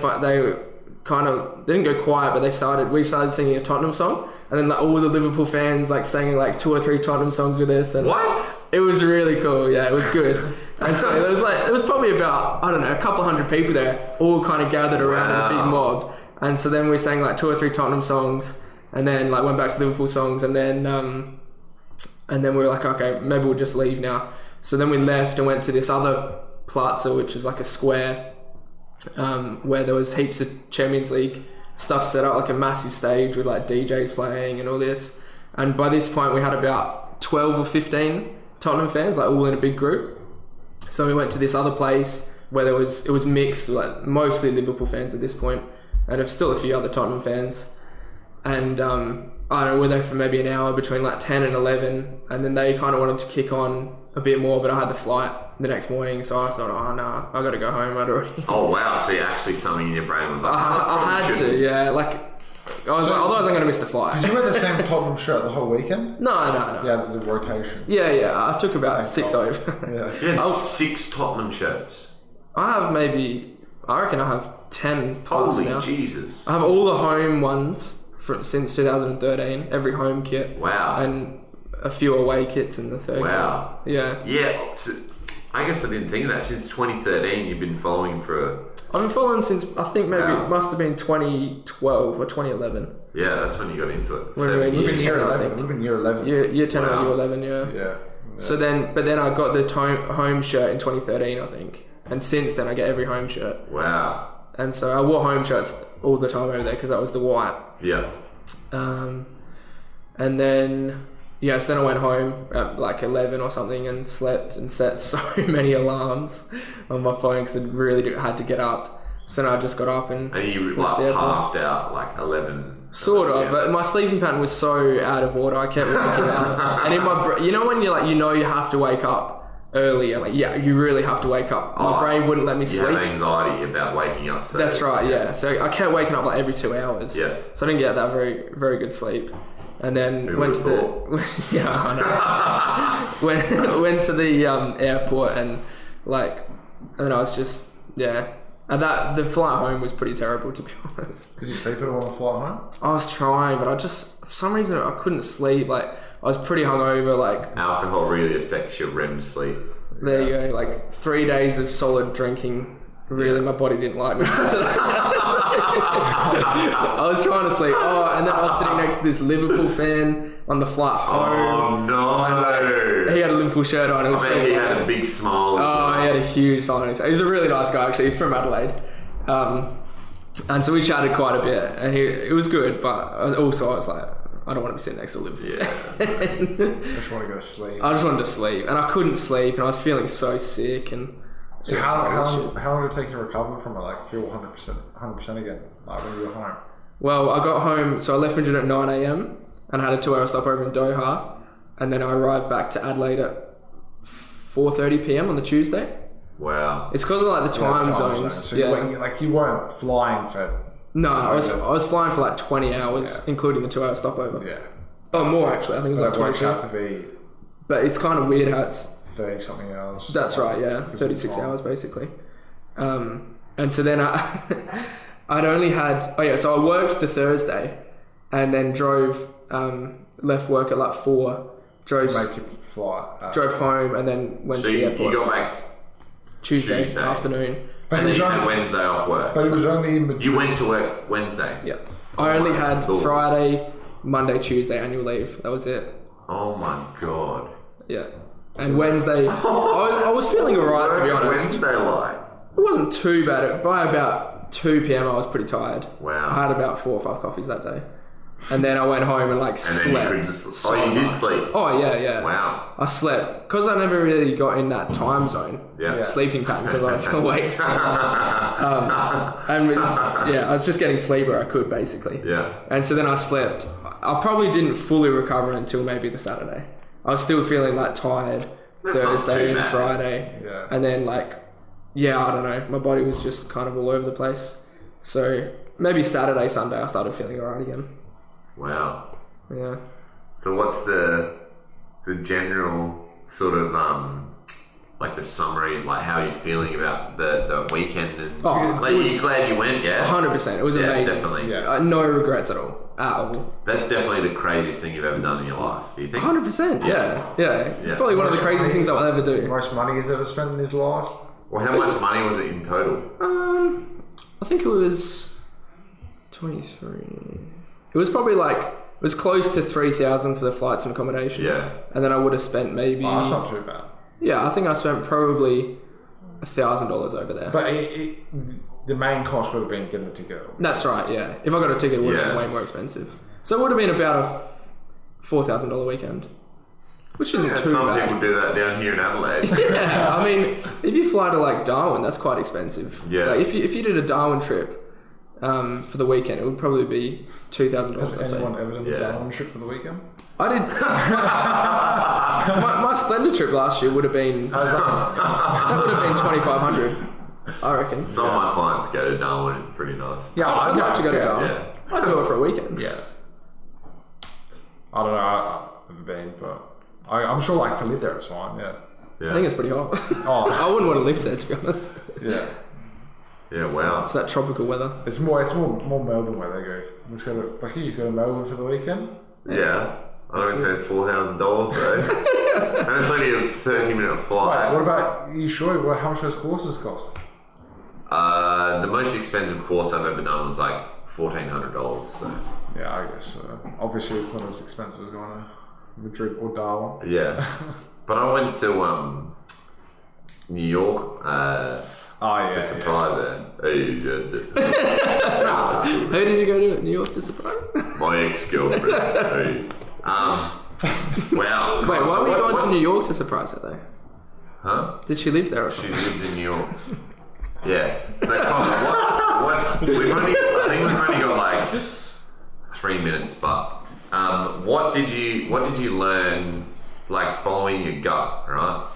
they didn't go quiet, but we started singing a Tottenham song, and then like, all the Liverpool fans like sang like 2 or 3 Tottenham songs with us. And
What?
it was really cool. Yeah, it was good. And so there was probably about, I don't know, a couple hundred people there, all kind of gathered around in a big mob. And so then we sang like 2 or 3 Tottenham songs, and then like went back to Liverpool songs, and then we were like, okay, maybe we'll just leave now. So then we left and went to this other plaza, which is like a square, where there was heaps of Champions League stuff set up, like a massive stage with like DJs playing and all this. And by this point we had about 12 or 15 Tottenham fans, like all in a big group. So we went to this other place where it was mixed, like mostly Liverpool fans at this point, and there's still a few other Tottenham fans. And I don't know, we're there for maybe an hour between like 10 and 11, and then they kind of wanted to kick on a bit more, but I had the flight the next morning, so I thought, oh no, I gotta go home. I'd already.
Oh wow! So you actually something in your brain was like,
I had to, yeah. Like, I was like, otherwise I'm gonna miss the flight.
Did you wear the same Tottenham shirt the whole weekend?
No.
Yeah, the rotation.
Yeah. I took about 6 over.
Yeah.
You had 6 Tottenham shirts.
I reckon I have 10 plus
Holy
now.
Jesus!
I have all the home ones since 2013, every home kit.
Wow.
And a few away kits in the third
Wow.
kit. Yeah.
Yeah. So, I guess I didn't think of that. Since 2013, you've been following for.
I've been following since, I think maybe
Wow.
it must have been 2012 or 2011.
Yeah, that's when you got into it.
When we were in
We've
year
been
10,
year
I
11.
think.
We've been year 11.
Year 10 or
Wow.
year 11, yeah.
Yeah.
So then I got the home shirt in 2013, I think. And since then I get every home shirt.
Wow.
And so I wore home shirts all the time over there because that was the white.
Yeah.
And then, so then I went home at like 11 or something and slept and set so many alarms on my phone because I really had to get up. So then I just got up and
And you
went to the
like
airport.
passed out like 11.
Sort of,
Yeah.
but my sleeping pattern was so out of order. I kept waking up, and in my you know when you're like you have to wake up early, and like you really have to wake up. My brain wouldn't let me
You
sleep.
have anxiety about waking up. So
That's right, yeah. So I kept waking up like every 2 hours.
Yeah.
So I didn't get that very very good sleep, and then
Who
went to
would've
the I know. went to the airport and then I was just And the flight home was pretty terrible, to be honest.
Did you sleep at all on the flight home?
I was trying, but for some reason, I couldn't sleep. Like, I was pretty hungover. Like,
Alcohol really affects your REM sleep.
there you go. Like, 3 days of solid drinking. Really, my body didn't like me. I was trying to sleep. And then I was sitting next to this Liverpool fan on the flight home.
Oh no!
He had a Liverpool shirt on. It was
I
so
bet he
funny.
had a big smile.
Oh, he had a huge smile on his face. He's a really nice guy, actually. He's from Adelaide. And so we chatted quite a bit, and it was good, but I was like, I don't want to be sitting next to a Liverpool fan.
I just want to go to sleep.
I just wanted to sleep, and I couldn't sleep, and I was feeling so sick. And
So how long did it take to recover from it? Like feel 100% again? Like when you were home?
Well, I got home, so I left Madrid at 9 a.m. and had a 2-hour stopover in Doha, and then I arrived back to Adelaide at 4:30 p.m. on the Tuesday.
Wow.
It's because of like the time zones.
So you weren't flying for...
No, I was flying for like 20 hours, including the 2-hour stopover.
Yeah.
Oh, more actually. I think it was
That
like
works
22.
out to be
But it's kind of weird how it's...
30 something hours.
That's right, yeah. 36 hours basically. And so then I'd only had... so I worked the Thursday and then drove... left work at like 4. Drove
Make your flight.
drove home and then went
So
to the
you
airport.
got back
Tuesday afternoon.
But
and
it
then
was
you had
only,
Wednesday off work.
but it was only in Madrid.
You went to work Wednesday.
Yeah. I only had
Cool.
Friday, Monday, Tuesday annual leave. That was it.
Oh my god.
Yeah. And Wednesday, I was feeling alright, to be honest.
Wednesday like.
It wasn't too bad. By about 2 p.m. I was pretty tired.
Wow.
I had about 4 or 5 coffees that day. And then I went home and
And then
slept.
you couldn't just...
so
you did
much.
sleep.
Oh, yeah.
Wow.
I slept. Because I never really got in that time zone.
Yeah.
Sleeping pattern because I was awake. So, and I was just getting sleep where I could, basically.
Yeah.
And so then I slept. I probably didn't fully recover until maybe the Saturday. I was still feeling like tired
That's not
Thursday
too
and
bad.
Friday.
Yeah.
And then I don't know. My body was just kind of all over the place. So maybe Saturday, Sunday I started feeling alright again.
Wow.
Yeah.
So what's the general sort of like the summary, like how you're feeling about the weekend, and
Oh,
like, you glad you went, yeah?
100%. It was amazing.
Definitely.
Yeah.
No regrets at all. At all.
That's definitely the craziest thing you've ever done in your life. Do you think?
100%. Yeah. It's
Yeah.
probably one of the craziest things I'll ever do.
Most money he's ever spent in his life.
Well, how much money was it in total?
I think it was 23. It was probably like, it was close to 3,000 for the flights and accommodation.
Yeah.
And then I would have spent maybe.
Oh, that's not too bad.
Yeah, I think I spent probably $1,000 over there.
But the main cost would have been getting the ticket.
That's right, yeah. If I got a ticket, it would have been way more expensive. So it would have been about a $4,000 weekend, which isn't too
Some
bad.
people do that down here in Adelaide.
Yeah, I mean, if you fly to like Darwin, that's quite expensive.
Yeah.
Like if you did a Darwin trip for the weekend, it would probably be $2,000.
Has
I'd say.
anyone ever done
Yeah.
a Darwin trip for the weekend?
I did. my Splendor trip last year would have been.
How's that?
That would have been 2,500. I reckon.
Some of my clients go to Darwin. It's pretty nice.
Yeah,
I'd like to go to Darwin.
Yeah.
I'd do it for a weekend.
Yeah. I don't know. I've never been, but I'm sure like to live there, it's fine. Yeah.
Yeah.
I think it's pretty hot.
Oh.
I wouldn't want to live there, to be honest.
Yeah.
Yeah, wow.
It's that tropical weather.
It's more Melbourne where they go. Let's go to. Like you go to Melbourne for the weekend.
Yeah. I don't spend $4,000 though. And it's only a 30-minute flight.
Right, what about you? Sure. How much those courses cost?
The most expensive course I've ever done was like $1,400. So.
Yeah, I guess. Obviously, it's not as expensive as going to Madrid or Darwin.
Yeah. But I went to New York to surprise her. Hey,
Who did you go to New York to surprise?
my ex-girlfriend. Hey. Wow.
Wait, why were you going to New York to surprise her though?
Huh?
Did she live there or
She
something?
lives in New York. Yeah. So, what? I think we've only got like 3 minutes, but what did you learn, like following your gut, right?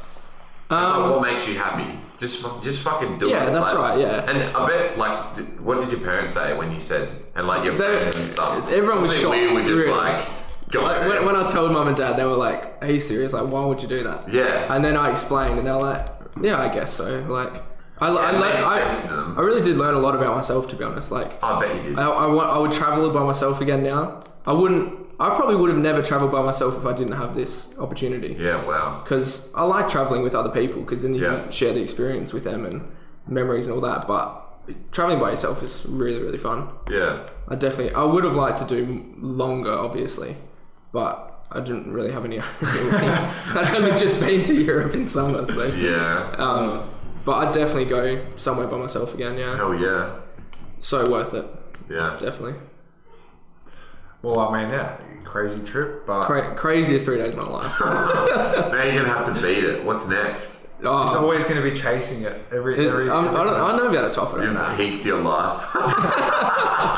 Just like what makes you happy? Just fucking do it.
Yeah, that's
like,
right, yeah.
And I bet, like, what did your parents say when you said, and like your friends and stuff?
Everyone was
I think
shocked,
We were just
really.
like, go
Like,
ahead.
when I told mum and dad, they were like, "Are you serious? Like, why would you do that?"
Yeah.
And then I explained, and they were like, "Yeah, I guess so." Like,
it makes sense to them.
I really did learn a lot about myself, to be honest. Like,
I bet you did.
I would travel by myself again now. I probably would have never traveled by myself if I didn't have this opportunity.
Yeah, wow.
Because I like traveling with other people, because then you
Yeah.
can share the experience with them and memories and all that. But traveling by yourself is really, really fun.
Yeah.
I would have liked to do longer, obviously, but I didn't really have any. I'd only just been to Europe in summer, so.
Yeah.
But I'd definitely go somewhere by myself again. Yeah,
Hell yeah.
so worth it,
Yeah.
definitely.
Well, I mean, yeah, crazy trip, but
Craziest 3 days of my life.
Now you're gonna have to beat it. What's next?
Oh,
it's always going to be chasing it. Every
I know about to top it.
You have to peak your life.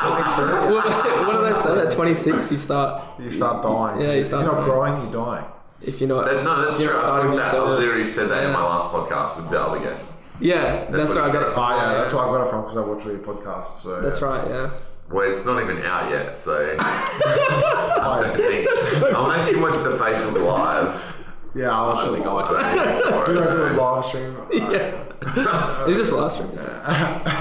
What do they say? At 26, you start.
you start dying.
Yeah, you start
If you're not
dying.
growing, you're dying.
If you're not.
No, that's
you're
true.
not
I
starting
think that I
yourself.
literally said that in my last podcast with the other guest.
Yeah, that's
what
where I
he
got
said.
it from.
Yeah, that's where I got it from because I watch all your podcasts. So
That's
yeah.
right. Yeah.
Well, it's not even out yet, so I
Oh,
think unless you watch the Facebook Live.
yeah, I'll
really
show
go
you.
to that.
We're going to do a live stream.
Yeah. Is this live stream? Is it?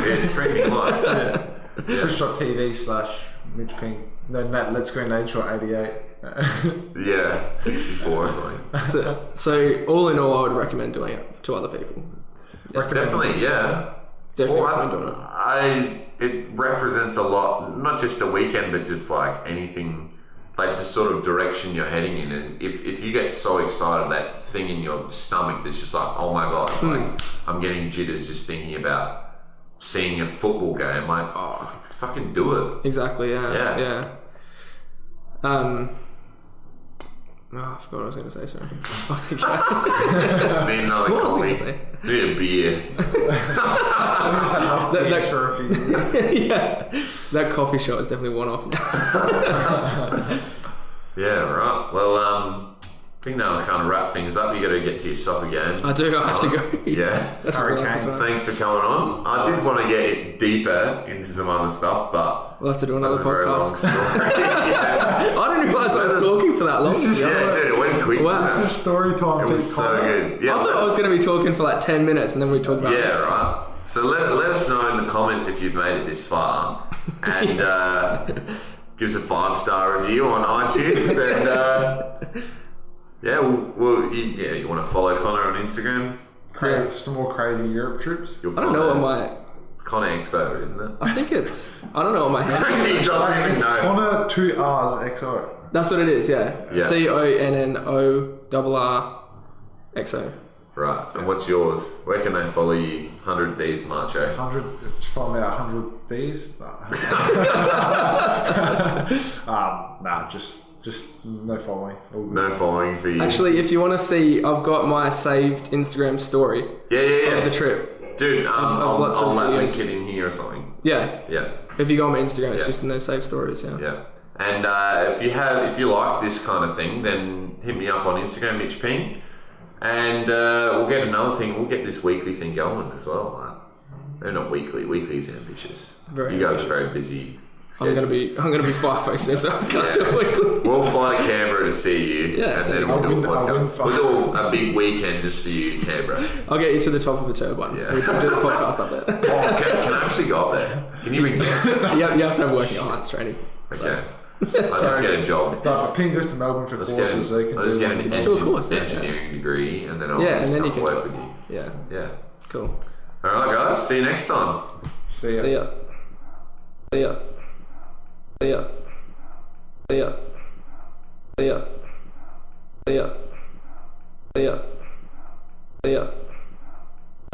It's streaming live.
Twitch.tv/Mitch Ping. No, Let's Go Nature 88.
Yeah, 64 or something.
So all in all, I would recommend doing it to other people.
Definitely, yeah.
Definitely
Well,
recommend doing it.
it represents a lot, not just a weekend, but just like anything, like just sort of direction you're heading in. And if you get so excited, that thing in your stomach that's just like, oh my god, like I'm getting jitters just thinking about seeing a football game. Like, oh, fucking do it.
Exactly. Yeah.
Yeah.
Yeah. I forgot what I was going to say. Sorry.
Need another
What was I
coffee.
gonna say?
Need a beer.
Thanks for a few years.
Yeah. That coffee shop is definitely one off.
Yeah, right. Well, I think that'll kind of wrap things up. You got to get to your soccer game.
I do. I have to go.
Yeah.
That's
Harry
what
Kane.
Thanks for coming on. I did want to get deeper into some other stuff, but
We'll have to do
that was
another
a very long
podcast.
story. Yeah.
I didn't realise I was talking for that long.
Yeah, dude, it went quick.
Wow.
This is story time.
It was so good. Yeah,
I thought I was going to be talking for like 10 minutes and then we'd talk about
Yeah, right. So let us know in the comments if you've made it this far, and give us a 5-star review on iTunes, and you want to follow Connor on Instagram?
Some more crazy Europe trips.
I don't know what my...
Connor XO, isn't it?
I think it's... I don't know what my hand...
He doesn't even
It's
know.
Connor 2 R's XO.
That's what it is, yeah.
Yeah.
CONNORRXO.
Right, and what's yours? Where can they follow you? 100 Thieves Macho.
100. It's from our 100 B's. Nah, just no following. All good.
No following for you.
Actually, if you want to see, I've got my saved Instagram story
yeah.
of the trip.
Dude,
I've lots of
I'll link
videos.
it in here or something.
Yeah.
Yeah.
If you go on my Instagram, it's
Yeah.
just in those saved stories, yeah.
Yeah. And if you like this kind of thing, then hit me up on Instagram, Mitch Ping. And we'll get another thing. We'll get this weekly thing going as well. Right? No, not weekly. Weekly is ambitious.
Very
you guys
ambitious.
are very busy.
I'm gonna be FIFO soon, so I can't do it weekly.
We'll fly to Canberra to see you,
Yeah.
and then
I'll
we'll do
win-
a
I'll win
podcast. We'll do a big weekend just for you, Canberra.
I'll get you to the top of a turbine.
Yeah.
We can do the podcast up there.
Oh, can I actually go up there? Can you bring me? Okay.
you have to have working at heights training.
I just get a job.
No, but Ping goes to Melbourne for courses, so you can
I'll just
do
get an
one.
Just do a course, yeah.
engineering degree, and then I'll
Yeah,
just
and then
come
you can
work
do
with
it.
you.
Yeah.
Yeah.
Cool.
All right, guys. See you next time.
See ya.
See ya. See ya. See ya. See ya. See ya. See ya.